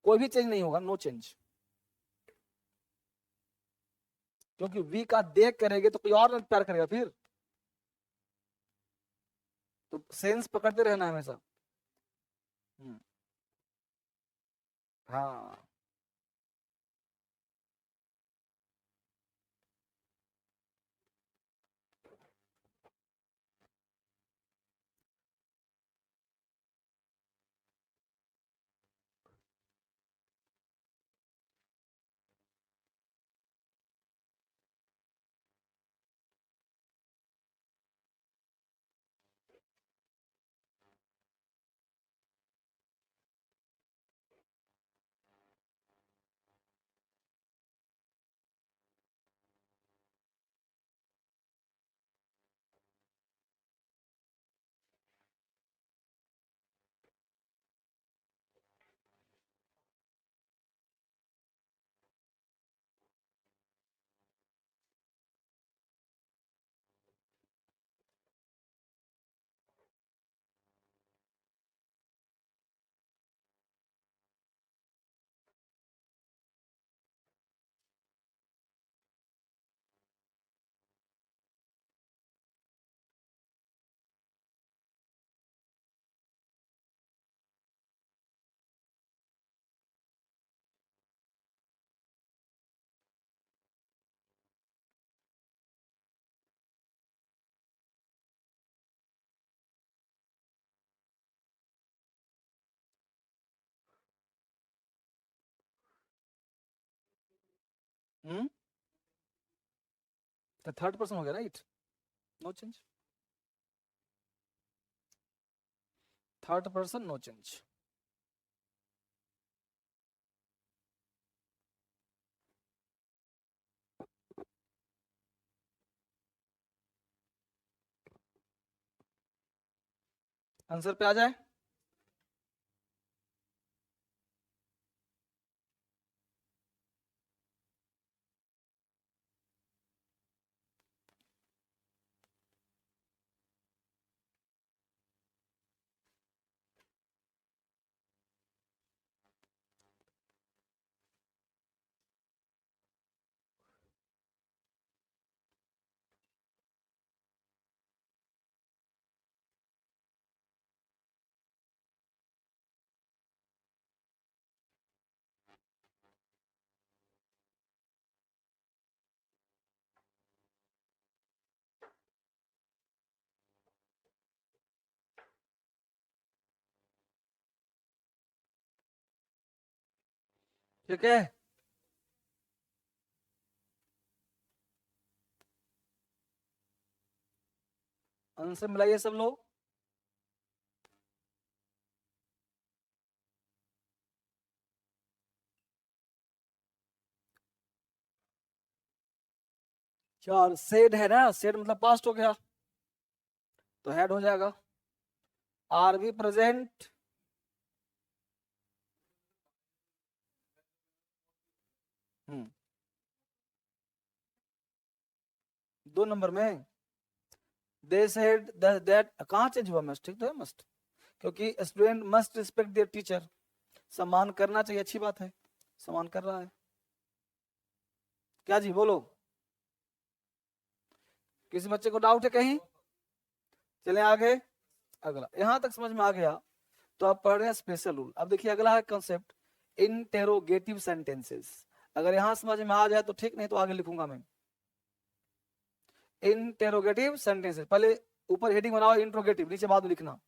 [SPEAKER 1] कोई भी चेंज नहीं होगा, नो चेंज, क्योंकि वी का देख करेंगे तो कोई और प्यार करेगा फिर, तो सेंस पकड़ते रहना हमेशा। हम्म, हाँ। हम्म, तो 3rd पर्सन हो गया right, no change. Third person no change. Answer पे आ जाए। ठीक है, आंसर मिलाइए सब लोग। चार सेड है ना, सेड मतलब पास्ट हो गया तो हेड हो जाएगा। आर बी प्रेजेंट, दो नंबर में दे सेड दैट, कहाँ चेंज हुआ, मस्ट, ठीक तो है मस्ट, क्योंकि student must respect there teacher, सम्मान करना चाहिए, अच्छी बात है, सम्मान कर रहा है। क्या जी बोलो, किसी बच्चे को डाउट है कहीं? चले आगे, अगला यहां तक समझ में आ गया तो आप पढ़ रहे हैं स्पेशल रूल। अब देखिए अगला है कॉन्सेप्ट इंटेरोगेटिव सेंटेंसेस। अगर यहां समझ में आ जाए तो ठीक, नहीं तो आगे लिखूंगा मैं। इंटेरोगेटिव सेंटेंसेस, पहले ऊपर हेडिंग बनाओ इंट्रोगेटिव, नीचे बाद में लिखना।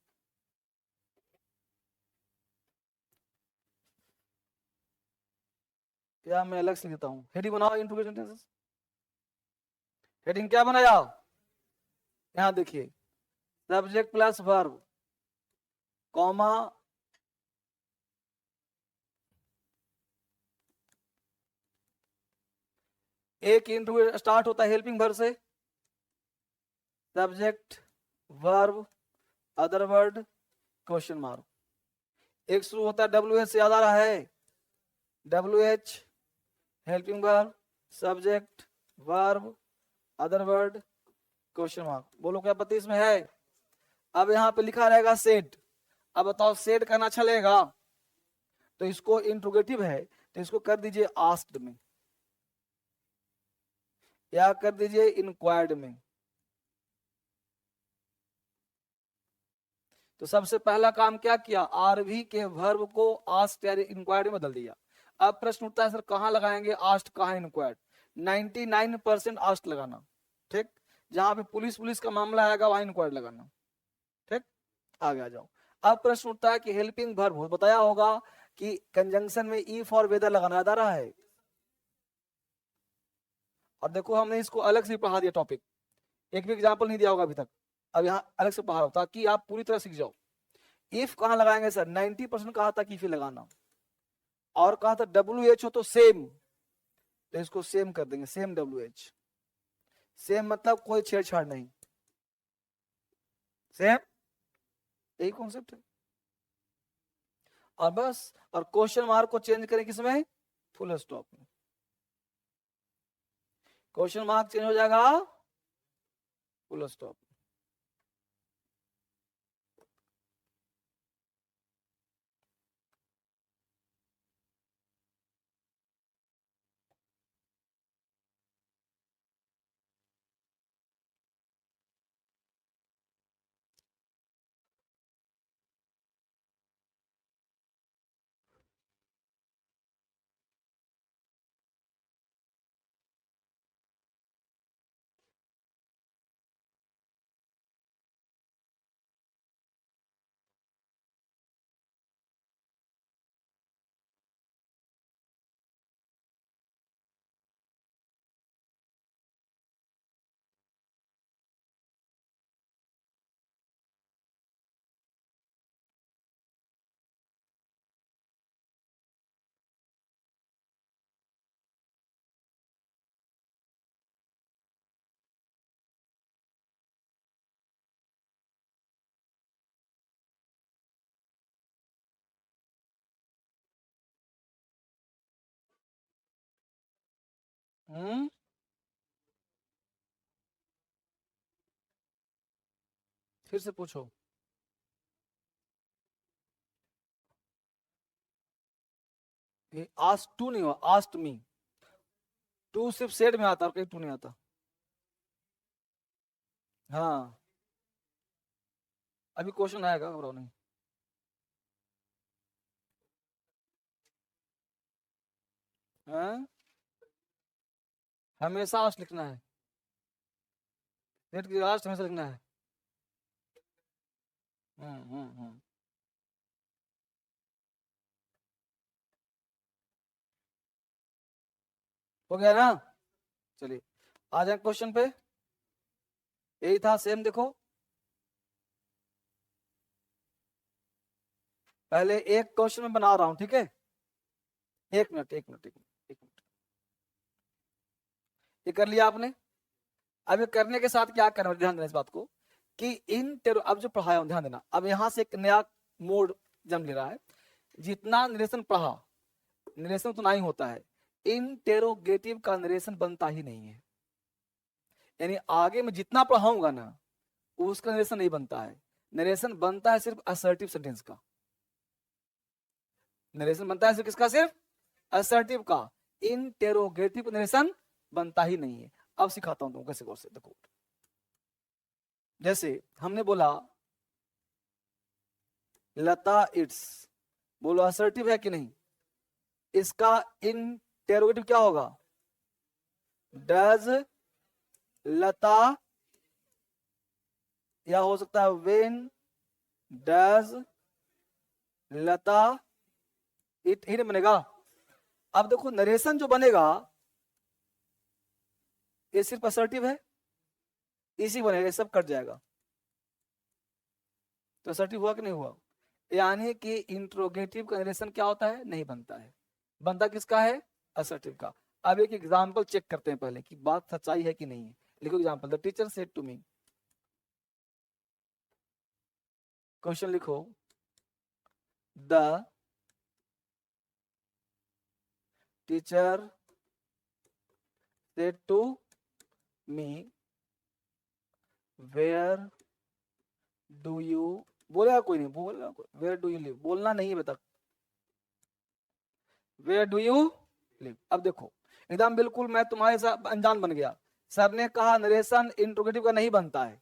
[SPEAKER 1] या मैं अलग से लिखता हूं, हेडिंग बनाओ इंट्रोगेटिव सेंटेंसेस। हेडिंग क्या बनाया, यहां देखिए सब्जेक्ट प्लस वर्ब, कॉमा, एक इंटरव्यू स्टार्ट होता है हेल्पिंग वर्ब से, subject, verb, other word, question mark. एक शुरू होता है डब्ल्यू एच से, याद आ रहा है, W H, helping verb, subject, verb, other word, question mark. बोलो क्या पति इसमें है? अब यहाँ पे लिखा रहेगा सेड। अब बताओ सेड करना चलेगा? तो इसको इंट्रोगेटिव है तो इसको कर दीजिए आस्क्ड में, या कर दीजिए इंक्वायर्ड में। तो सबसे पहला काम क्या किया, आरवी के वर्ब को आस्क्ड या इंक्वायर्ड में बदल दिया। अब प्रश्न उठता है सर कहां लगाएंगे आस्क्ड, कहां इंक्वायर्ड? 99% आस्क्ड लगाना, ठीक। जहां पे पुलिस पुलिस का मामला आएगा वहां इंक्वायर्ड लगाना, ठीक। आगे आ जाओ। अब प्रश्न उठता है कि हेल्पिंग वर्ब, बताया होगा कि कंजंक्शन में ई फॉर वेदर लगाना, याद आ रहा है? और देखो हमने इसको अलग से पढ़ा दिया टॉपिक, एक भी एग्जाम्पल नहीं दिया होगा अभी तक, अब यहाँ अलग से पढ़ा रहा हूं ताकि आप पूरी तरह सीख जाओ। इफ कहां लगाएंगे सर, 90% कहा था कि इफ लगाना, और कहा था डब्ल्यू एच हो तो सेम, तो इसको सेम कर देंगे, सेम डब्ल्यू एच। सेम मतलब कोई छेड़छाड़ नहीं, सेम, यही कॉन्सेप्ट है। और बस, और क्वेश्चन मार्क को चेंज करें किसमें, फुल स्टॉप में। क्वेश्चन मार्क चेंज हो जाएगा फुल स्टॉप। हम्म, फिर से पूछो। आस्ट टू नहीं हुआ, आस्ट मी। टू सिर्फ सेड में आता और कहीं टू नहीं आता। हाँ, अभी क्वेश्चन आएगा, घबराओ नहीं। हाँ? हमेशा आस्ट लिखना है, सेड की लास्ट हमेशा लिखना है। हम्म। हो गया ना? चलिए आ जाए क्वेश्चन पे। यही था सेम, देखो पहले एक क्वेश्चन में बना रहा हूं, ठीक है? एक मिनट एक मिनट एक मिनट एक मिनट। ये कर लिया आपने। अब ये करने के साथ क्या करना है, ध्यान देना इस बात को कि अब जो पढ़ाया हूं, ध्यान देना, अब यहां से एक नया मोड जन्म ले रहा है। जितना निरेशन पढ़ा, निरेशन उतना ही होता है, इंटेरोगेटिव का निरेशन बनता ही नहीं है। यानी आगे मैं जितना पढ़ाऊंगा ना, उसका नरेशन नहीं बनता है। नरेशन बनता है सिर्फ असर्टिव सेंटेंस का। नरेशन बनता है सिर्फ किसका? सिर्फ असर्टिव का। इंटेरोगेटिव नरेशन बनता ही नहीं है। अब सिखाता हूं तुमको कैसे कैसे। देखो, जैसे हमने बोला लता इट्स, बोलो असर्टिव है कि नहीं? इसका इंटेरोगेटिव क्या होगा? डज लता, या हो सकता है व्हेन डज लता इट, ही नहीं बनेगा। अब देखो नरेशन जो बनेगा ये सिर्फ असर्टिव है, इसी बनेगा, सब कट जाएगा। तो असर्टिव हुआ कि नहीं हुआ? यानी कि इंट्रोगेटिव का नरेशन क्या होता है? नहीं बनता है। बनता किसका है? असर्टिव का। अब एक एग्जांपल चेक करते हैं पहले कि बात सच्चाई है कि नहीं है। लिखो example, the teacher said to me. Question लिखो, the teacher said to me where do you, बोलेगा कोई नहीं, बोलेगा वेयर डू यू लिव, बोलना नहीं है बेटा, वेयर डू यू लिव। अब देखो एकदम बिल्कुल मैं तुम्हारे साथ अनजान बन गया। सर ने कहा नरेशन इंट्रोगेटिव का नहीं बनता है,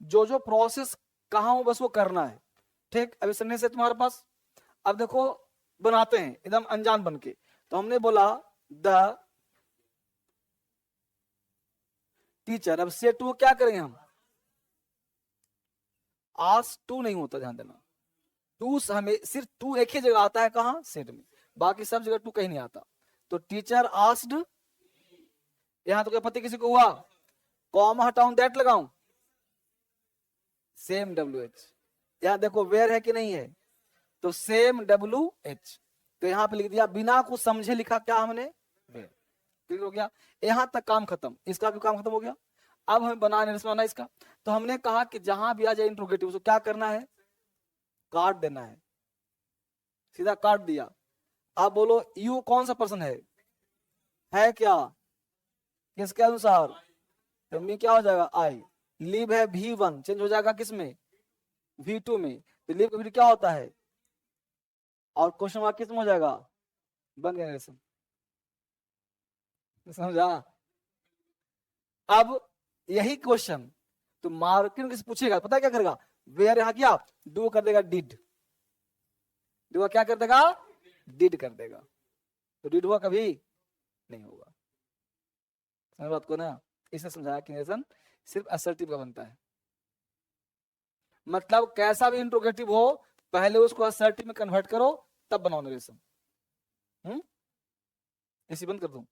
[SPEAKER 1] जो जो प्रोसेस कहा हूं बस वो करना है, ठीक? अभी सुनने से तुम्हारे पास, अब देखो बनाते हैं एकदम अनजान बन के। तो हमने बोला द टीचर, अब से टू क्या करेंगे हम? आज टू नहीं होता, ध्यान देना। टू हमें सिर्फ टू एक ही जगह आता है, कहां? सेट में। बाकी सब जगह टू कहीं नहीं आता। तो टीचर आस्क्ड, यहां तो क्या पति किसी को हुआ? कॉमा हटाऊं, दैट लगाऊं? Same W H. यहां देखो वेयर है कि नहीं है? तो सेम डब्ल्यू एच। तो यहां पे लिख दिया, बिना कुछ समझे लिखा क्या हमने? वेयर। क्लियर हो गया? यहां तक काम खत्म, इसका भी काम खत्म हो गया। अब हमें बनाना इसका। तो हमने कहा कि जहां भी आ जाए इंट्रोगेटिव उसको क्या करना है? काट देना है। सीधा काट दिया। अब बोलो यू कौन सा पर्सन है क्या? किसके अनुसार? तो मी क्या हो जाएगा? आई। लिव है V1, चेंज हो जाएगा किस में? V2 में। तो लिव का फिर क्या होता है? और क्वेश्चन मार्क किस में हो जाएगा? बन गया नरेशन। समझा? अब यही क्वेश्चन तो मार्किंग किसी पूछेगा, पता है क्या करेगा? वेयर यहां किया, डू कर देगा डिड। डू क्या कर देगा? डिड कर देगा। तो डिड हुआ कभी नहीं होगा। समझ बात को ना? इसे समझाया कि नरेशन सिर्फ असर्टिव का बनता है। मतलब कैसा भी इंट्रोगेटिव हो, पहले उसको असर्टिव में कन्वर्ट करो, तब बनाओ नरेशन। इसी बंद कर दूं?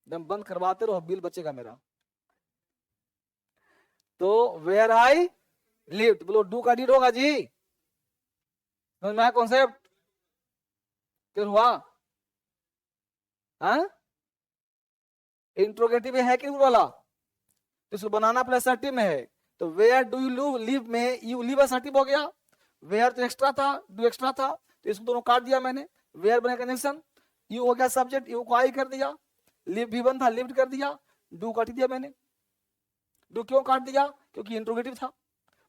[SPEAKER 1] एकदम बंद करवाते रहो, बिल बचेगा मेरा। तो वेयर आई लिव्ड, बोलो डू का डिड होगा जी। समझ में आया कॉन्सेप्ट? क्लियर हुआ? हाँ? इंट्रोगेटिव है कि वाला? तो इसको बनाना अपने असर्टिव में है। तो वेयर डू यू लिव में यू लिव असर्टिव हो गया। वेयर तो एक्स्ट्रा था, डू एक्स्ट्रा था, तो इसको दोनों काट दिया मैंने। वेयर बने कंजंक्शन, यू हो गया सब्जेक्ट, यू को आई कर दिया, लिव भी बन था, लिव्ड कर दिया, डू काट दिया मैंने। डू क्यों काट दिया? क्योंकि इंट्रोगेटिव था।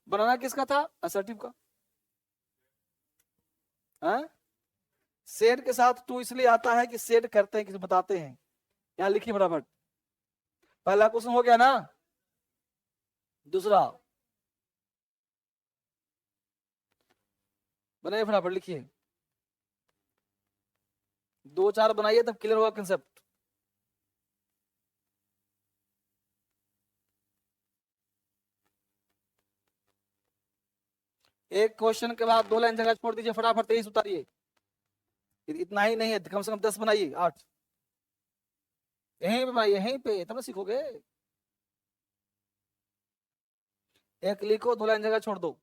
[SPEAKER 1] बनाना किसका था? असर्टिव का। सेड के साथ टू इसलिए आता है कि सेड करते हैं, किसी बताते हैं। यहां लिखिए फटाफट। पहला क्वेश्चन हो गया ना। दूसरा बनाइए, फटाफट लिखिए। 2-4 बनाइए तब क्लियर होगा कंसेप्ट। एक क्वेश्चन के बाद 2 लाइन जगह छोड़ दीजिए, फटाफट 23 उतारिए। इतना ही नहीं है, कम से कम 10 बनाइए, 8 यहीं पे बनाइए, यहीं पे, तब ना सीखोगे। एक लिखो, 2 लाइन जगह छोड़ दो।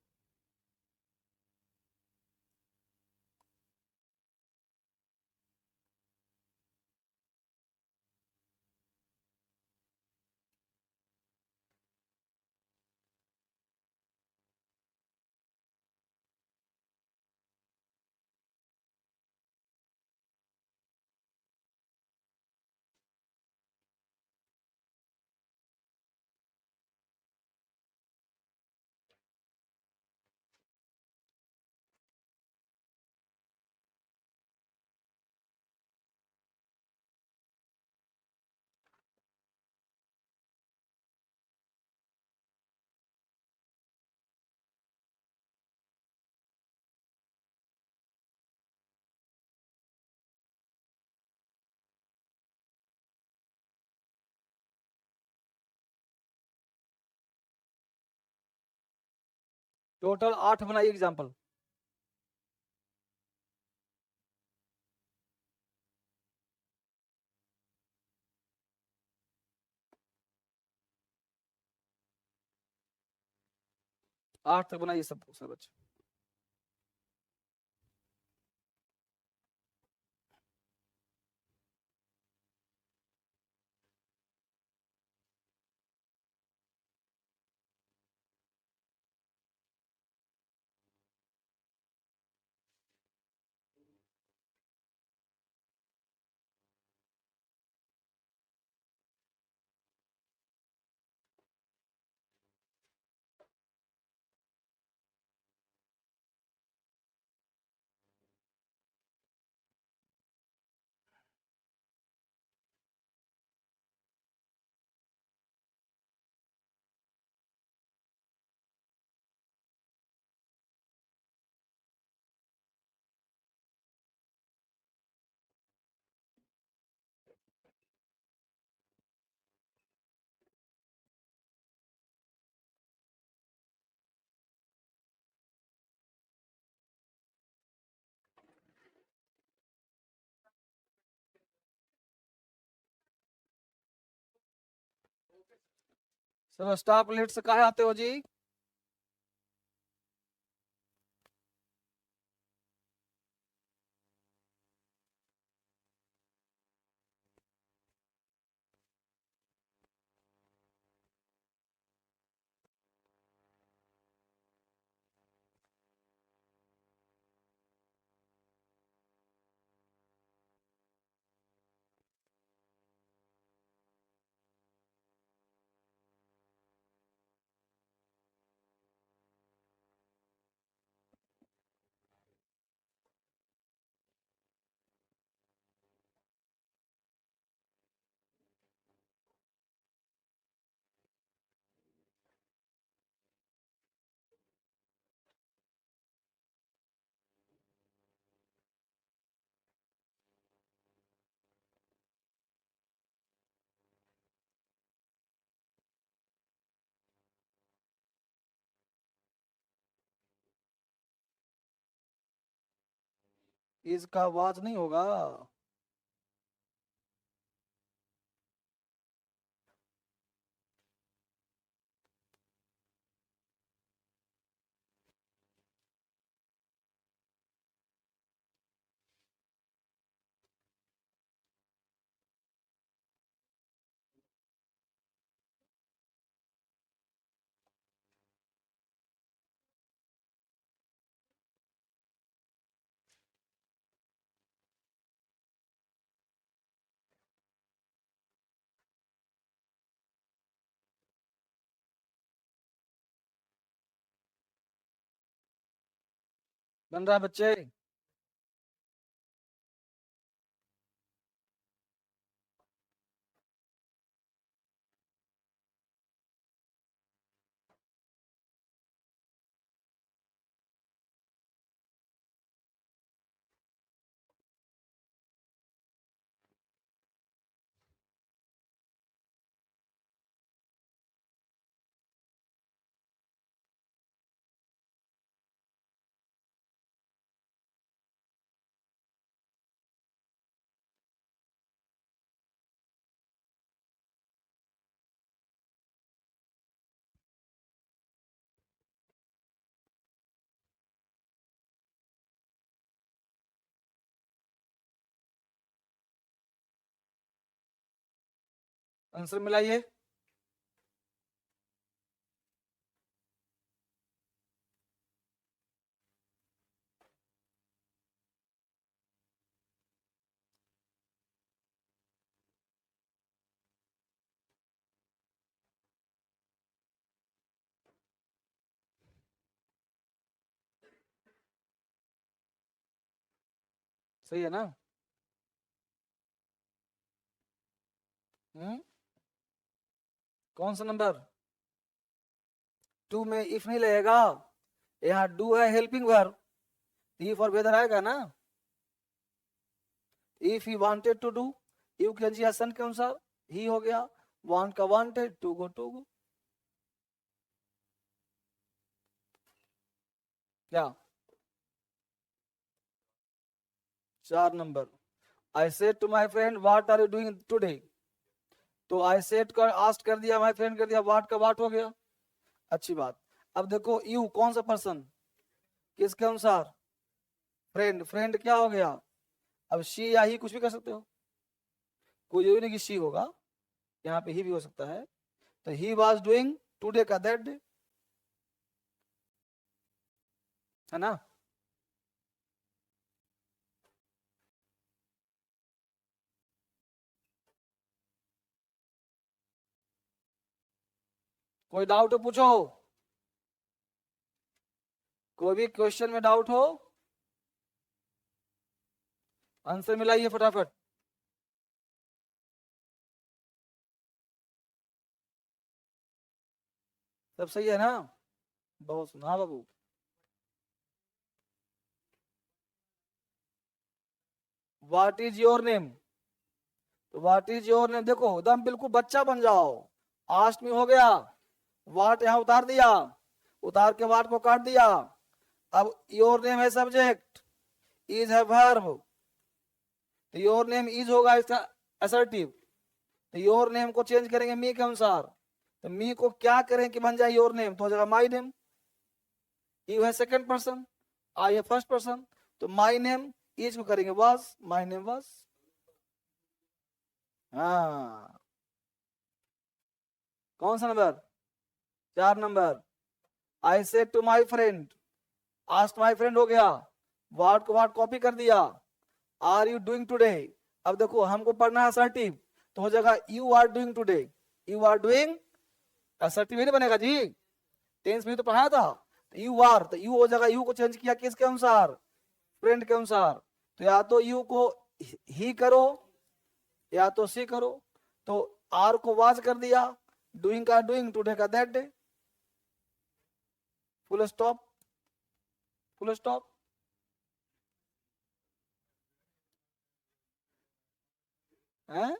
[SPEAKER 1] टोटल 8 बनाइए एग्जाम्पल। आठ तक बनाइए सबको, सब बच्चे। सब स्टाफ लेट से कहा आते हो जी? इसका आवाज नहीं होगा। बन रहा है बच्चे? आंसर मिलाइए। सही है ना? कौन सा नंबर? 2 में इफ नहीं लगेगा, यहाँ डू है हेल्पिंग वर्ब, इफ और वेदर आएगा ना। If he wanted to do, you conjugation के अनुसार ही हो गया, वांट का wanted, to go to go. क्या? 4 number. I said to my friend what are you doing today, तो आई सेड का आस्ट कर दिया, माई फ्रेंड कर दिया, व्हाट का व्हाट हो गया। अच्छी बात। अब देखो यू कौन सा पर्सन, किसके अनुसार? फ्रेंड, फ्रेंड क्या हो गया? अब शी या ही कुछ भी कर सकते हो, कोई जरूरी नहीं कि शी होगा, यहाँ पे ही भी हो सकता है। तो ही वॉज डूइंग टुडे का दैट डे, है ना? कोई डाउट हो पूछो, कोई भी क्वेश्चन में डाउट हो आंसर मिलाइए फटाफट। सब सही है ना? बहुत सुना। हाँ बाबू। व्हाट इज योर नेम, तो व्हाट इज योर नेम देखो एकदम बिल्कुल बच्चा बन जाओ। आस्ट में हो गया, वाट यहाँ उतार दिया, उतार के वाट को काट दिया। अब योर नेम है सब्जेक्ट, इज है वर्ब, तो योर नेम इज होगा इसका असर्टिव, तो योर नेम को चेंज करेंगे मी के अनुसार, तो मी को क्या करें कि बन जाए योर नेम, तो हो जाएगा माई नेम। यू है सेकंड पर्सन, आई है फर्स्ट पर्सन, तो माई नेम इज को करेंगे वाज, माई नेम वाज। हाँ, कौन सा number? 4 number. I said to my friend, asked my friend हो गया, वाट को वाट कॉपी कर दिया, आर यू डूइंग टूडे। अब देखो हमको पढ़ना है असर्टिव, तो हो जाएगा you are doing today, you are doing, assertive नहीं बनेगा जी, टेंस में तो पढ़ाया था। यू आर, तो यू हो जाएगा, यू को चेंज किया किसके अनुसार? फ्रेंड के अनुसार, तो या तो यू को ही करो या तो सी करो, तो आर को वाज कर दिया, डूइंग का डूइंग, टुडे का that day, full stop, full stop. है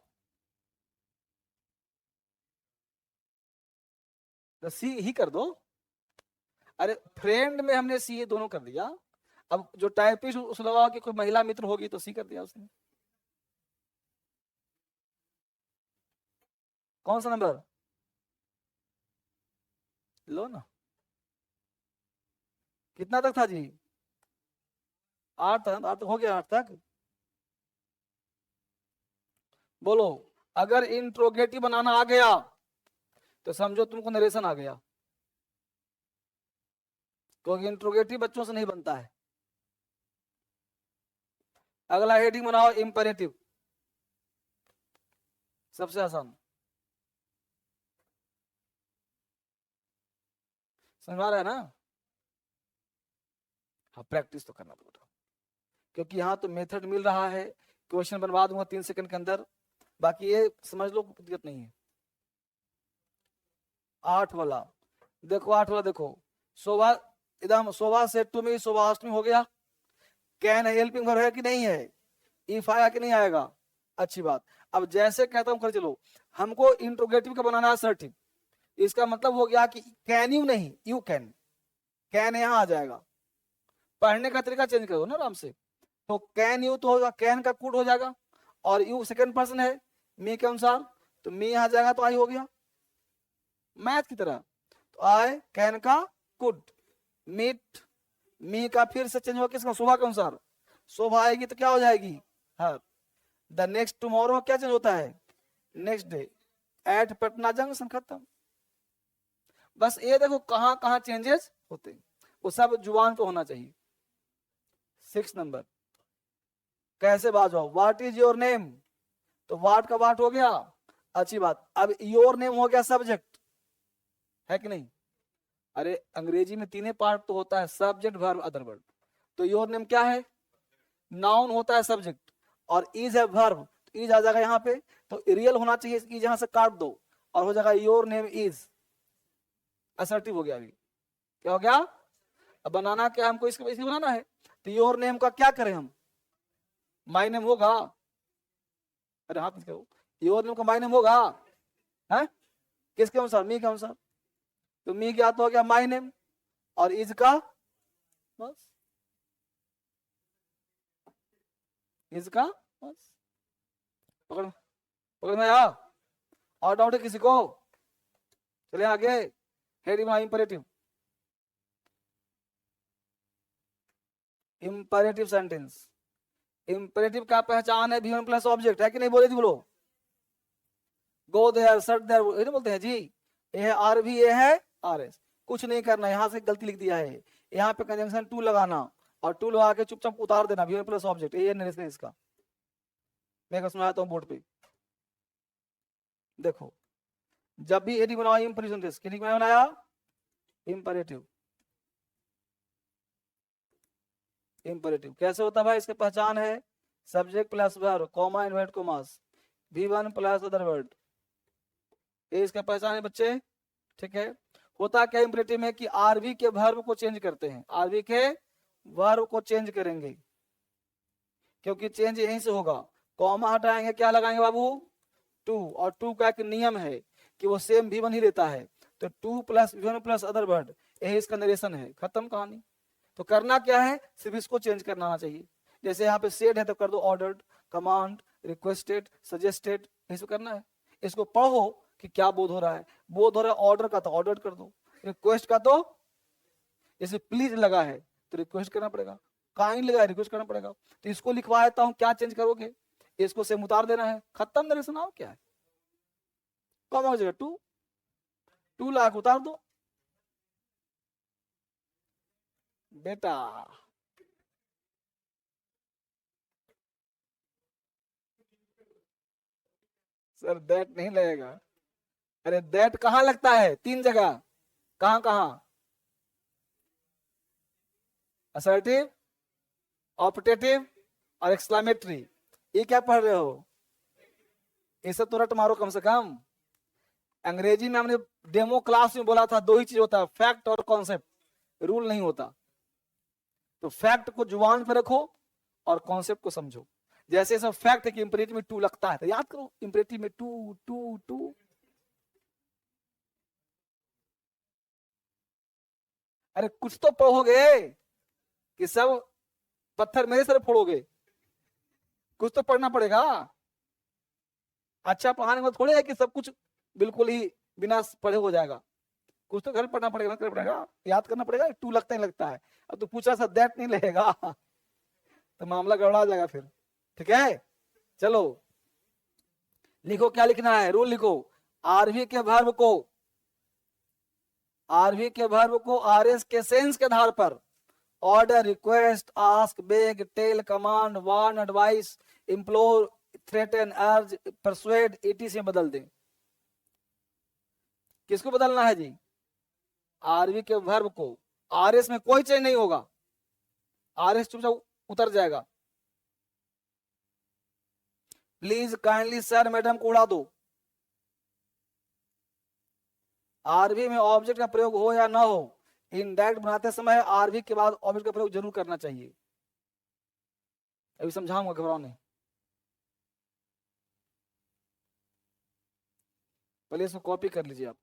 [SPEAKER 1] तो सी ही कर दो। अरे फ्रेंड में हमने सी दोनों कर दिया, अब जो टाइपिस्ट उस लगा कि कोई महिला मित्र होगी तो सी कर दिया उसने। कौन सा नंबर? लो ना, कितना तक था जी? 8 तक, 8 तक हो गया, 8 तक। बोलो, अगर इंट्रोगेटिव बनाना आ गया तो समझो तुमको नरेशन आ गया, क्योंकि इंट्रोगेटिव बच्चों से नहीं बनता है। अगला हेडिंग बनाओ इंपेरेटिव, सबसे आसान। समझ आ रहा है ना? हाँ, प्रैक्टिस तो करना पड़ेगा, क्योंकि यहाँ तो मेथड मिल रहा है, क्वेश्चन बनवा दूंगा 3 सेकंड के अंदर, बाकी ये समझ लो दिक्कत नहीं है। 8 वाला देखो, 8 वाला देखो, शोभा इदम Shobha said to me, Shobha asked me हो गया, कैन हेल्पिंग वर्ब है कि नहीं है, इफ आया कि नहीं आएगा, अच्छी बात। अब जैसे कहता हूं कर चलो, हमको इंट्रोगेटिव का बनाना है असर्टिव, इसका मतलब हो गया कि कैन यू नहीं, यू कैन, कैन यहां आ जाएगा, पढ़ने का तरीका चेंज करो ना आराम से। तो कैन यू तो होगा, कैन का कुड हो जाएगा, और यू सेकंड पर्सन है मी के अनुसार, तो मी आ जाएगा, तो आई हो गया मैथ की तरह। तो आई कैन का कुड, मीट मी का फिर से चेंज होगा किसका, शोभा के अनुसार, शोभा आएगी तो क्या हो जाएगी हर। द नेक्स्ट टुमारो क्या चेंज होता है, next day, at Patna junction, खत्म। बस ये देखो कहां कहां चेंजेस होते हैं, वो सब जुबान पे होना चाहिए। 6 नंबर, कैसे बात जाओ, व्हाट इज योर नेम, तो व्हाट का व्हाट हो गया, अच्छी बात। अब योर नेम हो गया सब्जेक्ट, है कि नहीं, अरे अंग्रेजी में 3 पार्ट तो होता है, सब्जेक्ट वर्ब अदर वर्ब, तो योर नेम क्या है, नाउन होता है सब्जेक्ट, और इज है वर्ब, तो इज आ जाएगा यहाँ पे, तो रियल होना चाहिए, इज यहां से काट दो और हो जाएगा योर नेम इज, असर्टिव हो गया। अभी क्या हो गया, अब बनाना क्या हमको, इसको बनाना है, तो योर नेम का क्या करें हम, माई नेम होगा, अरे हाथ मत करो, योर नेम का माई नेम होगा, है किसके अनुसार, मी के अनुसार, तो मी क्या तो हो गया माई नेम, और इज का बस, इज का बस, पकड़ पकड़ में आया, और डाउट है किसी को, चले आगे, heading imperative, imperative sentence, imperative का पहचान है V1 प्लस ऑब्जेक्ट, है कि नहीं, बोले जी बोलो, गो देयर सट देयर, ये बोलते हैं जी, ये है आर भी, ये है आर एस, कुछ नहीं करना, यहाँ से गलती लिख दिया है, यहाँ पे कंजंक्शन टू लगाना, और टू लगा के चुपचाप उतार देना, V1 प्लस ऑब्जेक्ट, ये नरेशन इसका, मैं सुनाता हूँ बोर्ड पे, देखो जब भी हेडिंग बनाओ इंपरेटिव, किसकी बनाया, इंपरेटिव, इंपरेटिव कैसे होता है भाई, इसकी पहचान है subject plus verb, comma invert commas, V1 plus other word, ये इसका पहचान है बच्चे, ठीक है। होता क्या इंपरेटिव में कि आरवी के वर्ब को चेंज करते हैं, आरवी के वर्ब को चेंज करेंगे, क्योंकि चेंज यहीं से होगा, कॉमा हटाएंगे, क्या लगाएंगे बाबू, टू, और टू का एक नियम है कि वो सेम V1 ही लेता है, तो two plus V1 plus other word, यही इसका नरेशन है, खत्म कहानी। तो करना क्या है, सिर्फ इसको चेंज करना आना चाहिए, जैसे यहाँ पे सेड है तो कर दो ऑर्डर्ड, कमांड, रिक्वेस्टेड, सजेस्टेड, इसको करना है, इसको पढ़ो कि क्या बोध हो रहा है, बोध हो रहा है ऑर्डर का तो ऑर्डर कर दो, रिक्वेस्ट का तो जैसे प्लीज लगा है तो रिक्वेस्ट करना पड़ेगा, काइंड लगा है रिक्वेस्ट करना पड़ेगा, तो इसको लिखवा देता हूँ, क्या चेंज करोगे, इसको सेम उतार देना है, खत्म नरेशन, आओ क्या है, कम हो जाएगा, टू टू लाख उतार दो बेटा, सर दैट नहीं लगेगा, अरे दैट कहां लगता है, 3 जगह, कहां कहां, असर्टिव, ऑप्टेटिव और एक्सक्लेमेटरी, ये क्या पढ़ रहे हो, ये सब तो रट मारो कम से कम। अंग्रेजी में हमने डेमो क्लास में बोला था 2 ही चीज होता है, फैक्ट और कॉन्सेप्ट, रूल नहीं होता, तो फैक्ट को जुबान पे रखो और कॉन्सेप्ट को समझो, जैसे सब फैक्ट है कि इंपरेटिव में टू लगता है, तो याद करो इंपरेटिव में टू टू टू, अरे कुछ तो पढ़ोगे कि सब पत्थर मेरे सर फोड़ोगे, कुछ तो पढ़ना पड़ेगा, अच्छा पढ़ाने में थोड़े है कि सब कुछ बिल्कुल ही बिना पढ़े हो जाएगा, कुछ तो घर पढ़ना पड़ेगा, करना पड़ेगा, याद करना पड़ेगा, टू लगता ही लगता है, अब तो पूछा सा दैट नहीं लगेगा तो मामला गड़बड़ा जाएगा फिर, ठीक है। चलो लिखो क्या लिखना है, रूल लिखो, आरवी के वर्ब को, आरवी के वर्ब को आरएस के सेंस के आधार पर order, request, ask, beg, tell, command, warn, advice, implore, threaten, urge, persuade, etc से बदल दें। किसको बदलना है जी, आरवी के वर्ब को, आरएस में कोई चेंज नहीं होगा, RS चुपचाप उतर जाएगा। प्लीज काइंडली सर मैडम को उड़ा दो। आरवी में ऑब्जेक्ट का प्रयोग हो या ना हो, इनडायरेक्ट बनाते समय आरवी के बाद ऑब्जेक्ट का प्रयोग जरूर करना चाहिए। अभी समझाऊंगा, घबराओ नहीं। पहले इसको कॉपी कर लीजिए आप।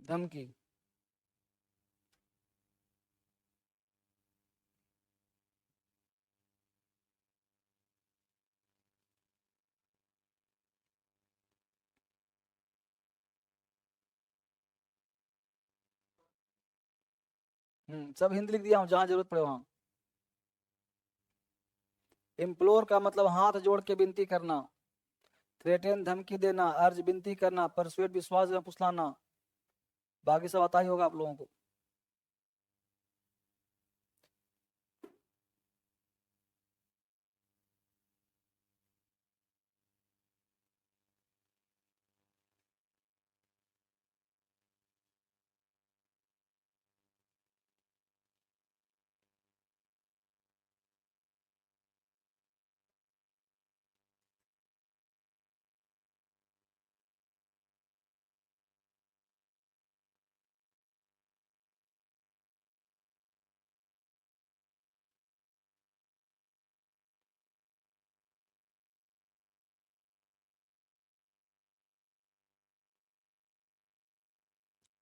[SPEAKER 1] धमकी, सब हिंदी लिख दिया हूं, जहां जरूरत पड़े वहां। इम्प्लोर का मतलब हाथ जोड़ के विनती करना, थ्रेटन धमकी देना, अर्ज विनती करना, परसुएट विश्वास में फुसलाना, बाकी सब आता ही होगा आप लोगों को।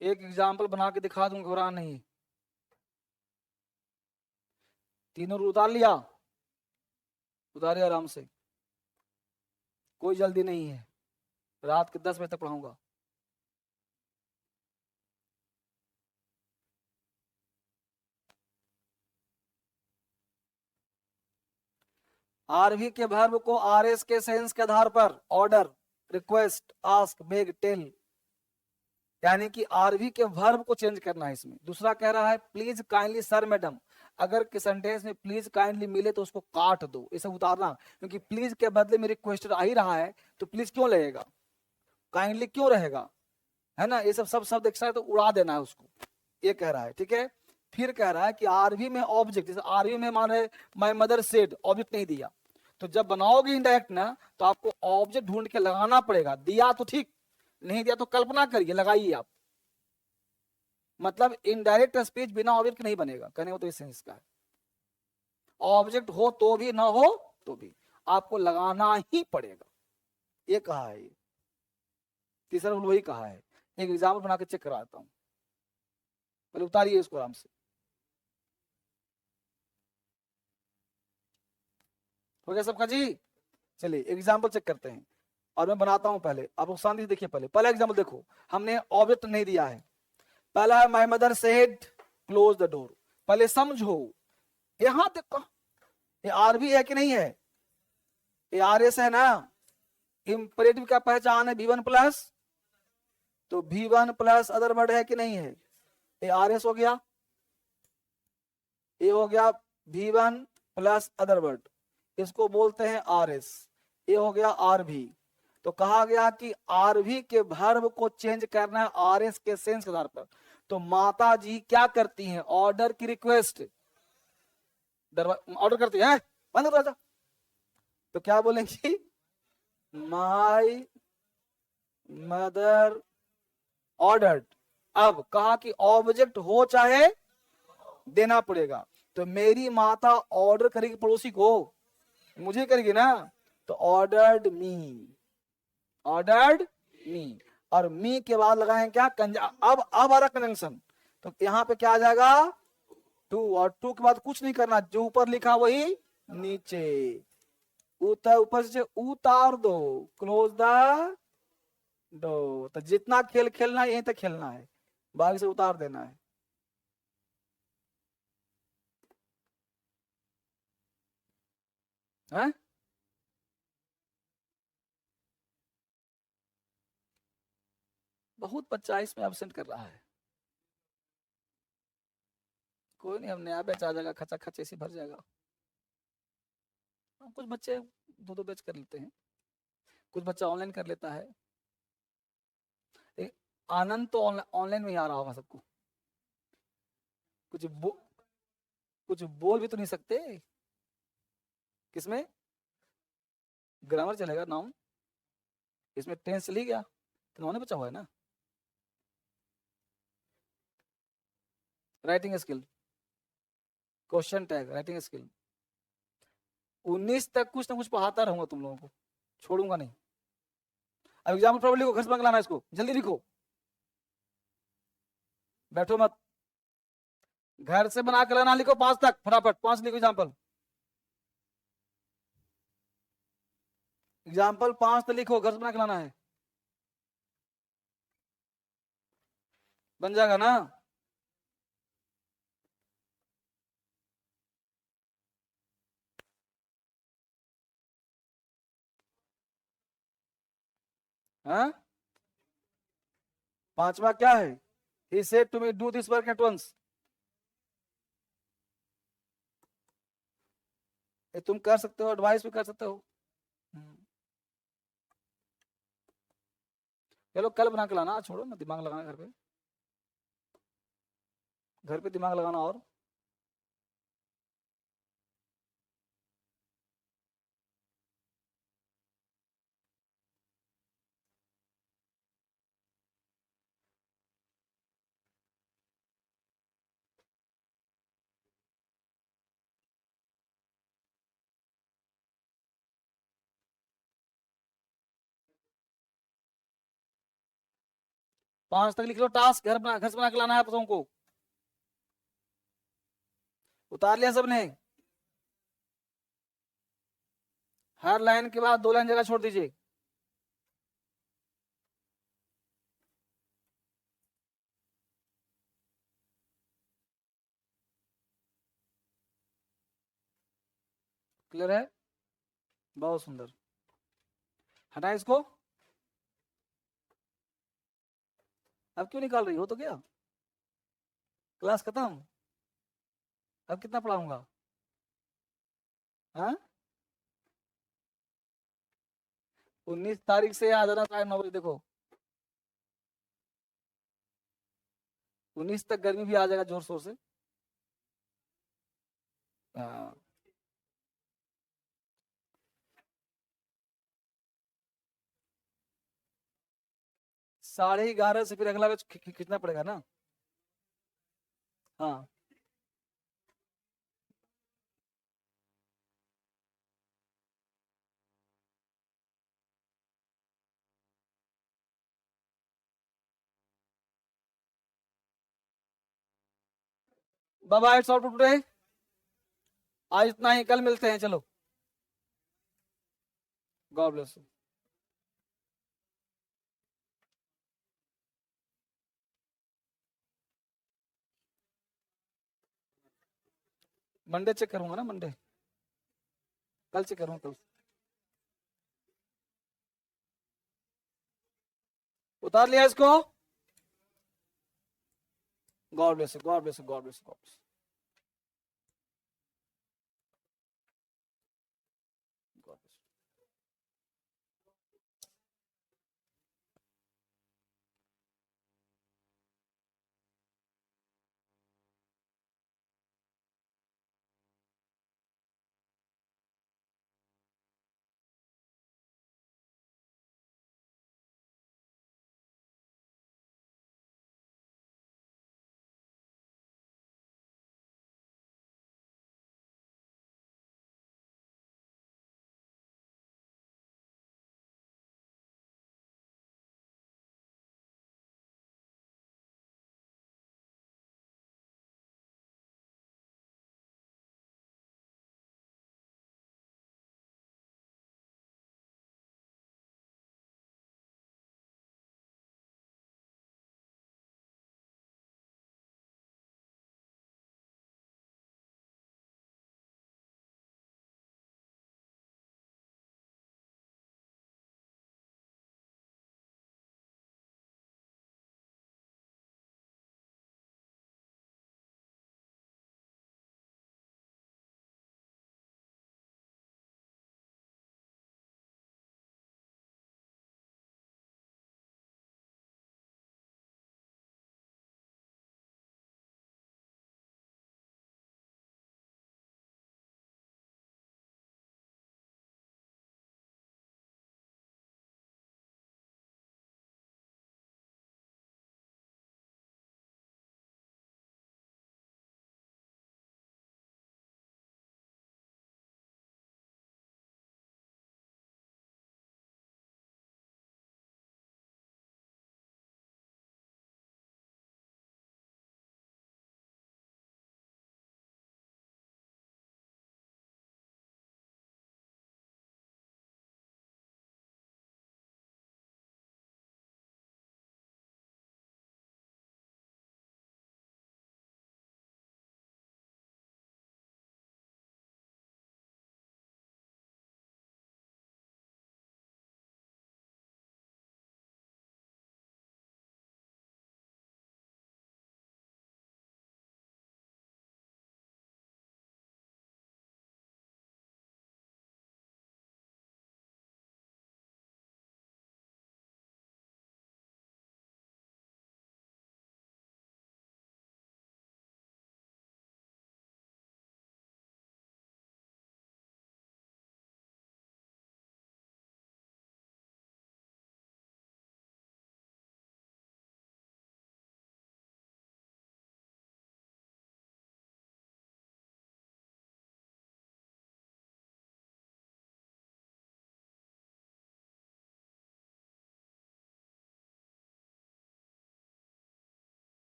[SPEAKER 1] एक एग्जाम्पल बना के दिखा दूंगा, घबरा नहीं। तीनों उतार लिया, उतारिए आराम से, कोई जल्दी नहीं है। रात के 10 बजे तक पढ़ाऊंगा। आरवी के वर्ब को आरएस के सेंस के आधार पर order, request, ask, beg, tell, यानी कि आरवी के वर्ब को चेंज करना है इसमें। दूसरा कह रहा है प्लीज काइंडली सर मैडम, अगर कि सेंटेंस में प्लीज काइंडली मिले तो उसको काट दो, इसे उतारना, क्योंकि प्लीज के बदले में रिक्वेस्ट आ ही रहा है, तो प्लीज क्यों लगेगा, काइंडली क्यों रहेगा, है ना। ये सब शब्द एक साथ तो उड़ा देना है उसको, ये कह रहा है, ठीक है। फिर कह रहा है कि आरवी में ऑब्जेक्ट, जैसे आरवी में मान रहे माय मदर सेड, ऑब्जेक्ट नहीं दिया, तो जब बनाओगे इंडायरेक्ट ना, तो आपको ऑब्जेक्ट ढूंढ के लगाना पड़ेगा। दिया तो ठीक, नहीं दिया तो कल्पना करिए, लगाइए आप। मतलब इनडायरेक्ट स्पीच बिना ऑब्जेक्ट नहीं बनेगा, कहने को तो इस सेंस का है। ऑब्जेक्ट हो तो भी, ना हो तो भी आपको लगाना ही पड़ेगा, ये कहा है। तीसरा रूल वही कहा है। एक एग्जाम्पल बना के चेक कराता हूं, पहले उतारिए इसको आराम से। हो गया सबका जी? चलिए एग्जाम्पल चेक करते हैं, और मैं बनाता हूं पहले, आप लोग शांति से देखिए। पहले एग्जाम्पल देखो, हमने ऑब्जेक्ट नहीं दिया है। पहला है my mother said close the door. पहले समझो, यहां देखो, ये आरवी है कि नहीं है, ये आरएस है ना। इंपरेटिव का पहचान है V1 प्लस, तो V1 प्लस अदर वर्ड है कि नहीं है, ये आरएस हो गया, ये हो गया V1 प्लस अदर वर्ड, इसको बोलते हैं आरएस। ये हो गया आरवी। तो कहा गया कि आरवी के वर्ब को चेंज करना है आरएस के सेंस के आधार पर। तो माता जी क्या करती हैं, ऑर्डर की रिक्वेस्ट, ऑर्डर करती है, बंद दरवाजा, तो क्या बोलेंगी, माय मदर ऑर्डर्ड। अब कहा कि ऑब्जेक्ट हो चाहे देना पड़ेगा, तो मेरी माता ऑर्डर करेगी पड़ोसी को, मुझे करेगी ना, तो ऑर्डर्ड मी, ऑर्डर्ड मी, और मी के बाद लगाएं क्या, अब आ रहा कंजंक्शन, तो यहां पे क्या आ जाएगा, टू, और टू के बाद कुछ नहीं करना, जो ऊपर लिखा वही नीचे, ऊपर से उतार दो, क्लोज द डोर। तो जितना खेल खेलना है यहीं तक खेलना है, बाकी से उतार देना है। हैं? बहुत बच्चा इसमें एब्सेंट कर रहा है। कोई नहीं, हम नया बैच आ जाएगा, खचा खच ऐसे भर जाएगा। कुछ बच्चे दो दो बैच कर लेते हैं, कुछ बच्चा ऑनलाइन कर लेता है। आनंद तो ऑनलाइन में ही आ रहा होगा सबको। कुछ बोल भी तो नहीं सकते। किसमें ग्रामर चलेगा, नाउन, इसमें टेंस चली गया, तो नॉन बचा हुआ है ना। Writing skill, question tag, writing skill. 19 तक कुछ ना कुछ पढ़ाता रहूंगा तुम लोगों को, छोड़ूंगा नहीं। अब एग्जाम्पल प्रॉब्लम लिखो, घर से लाना, इसको जल्दी लिखो, बैठो मत, घर से बना कर लाना, लिखो 5 तक, फटाफट 5 लिखो एग्जाम्पल। एग्जाम्पल 5 तो लिखो, घर से बना के लाना है, बन जाएगा ना। हाँ, 5वां क्या है? He said to me, do this work at once. ये तुम कर सकते हो, एडवाइस भी कर सकते हो। चलो कल बना के लाना, छोड़ो ना दिमाग लगाना घर पे, घर पे दिमाग लगाना। और पांच तक लिख लो, टास्क घर से बना के लाना है आप को। उतार लिया सबने? हर लाइन के बाद 2 लाइन जगह छोड़ दीजिए। क्लियर है? बहुत सुंदर। हटा इसको। अब क्यों निकाल रही हो तो क्या, क्लास खत्म, अब कितना पढ़ाऊंगा? हाँ, 19 तारीख से आ जाना 9:30 देखो। 19 तक गर्मी भी आ जाएगा जोर शोर से। हाँ, साढ़े 11 से फिर अगला बैच खींचना पड़ेगा ना। हाँ, bye bye, it's all for today. आज इतना ही, कल मिलते हैं, चलो, God bless you. Monday check करूंगा ना, मंडे, कल चेक करूंगा कल। उतार लिया इसको। God bless you, God bless you, God bless you, God bless you.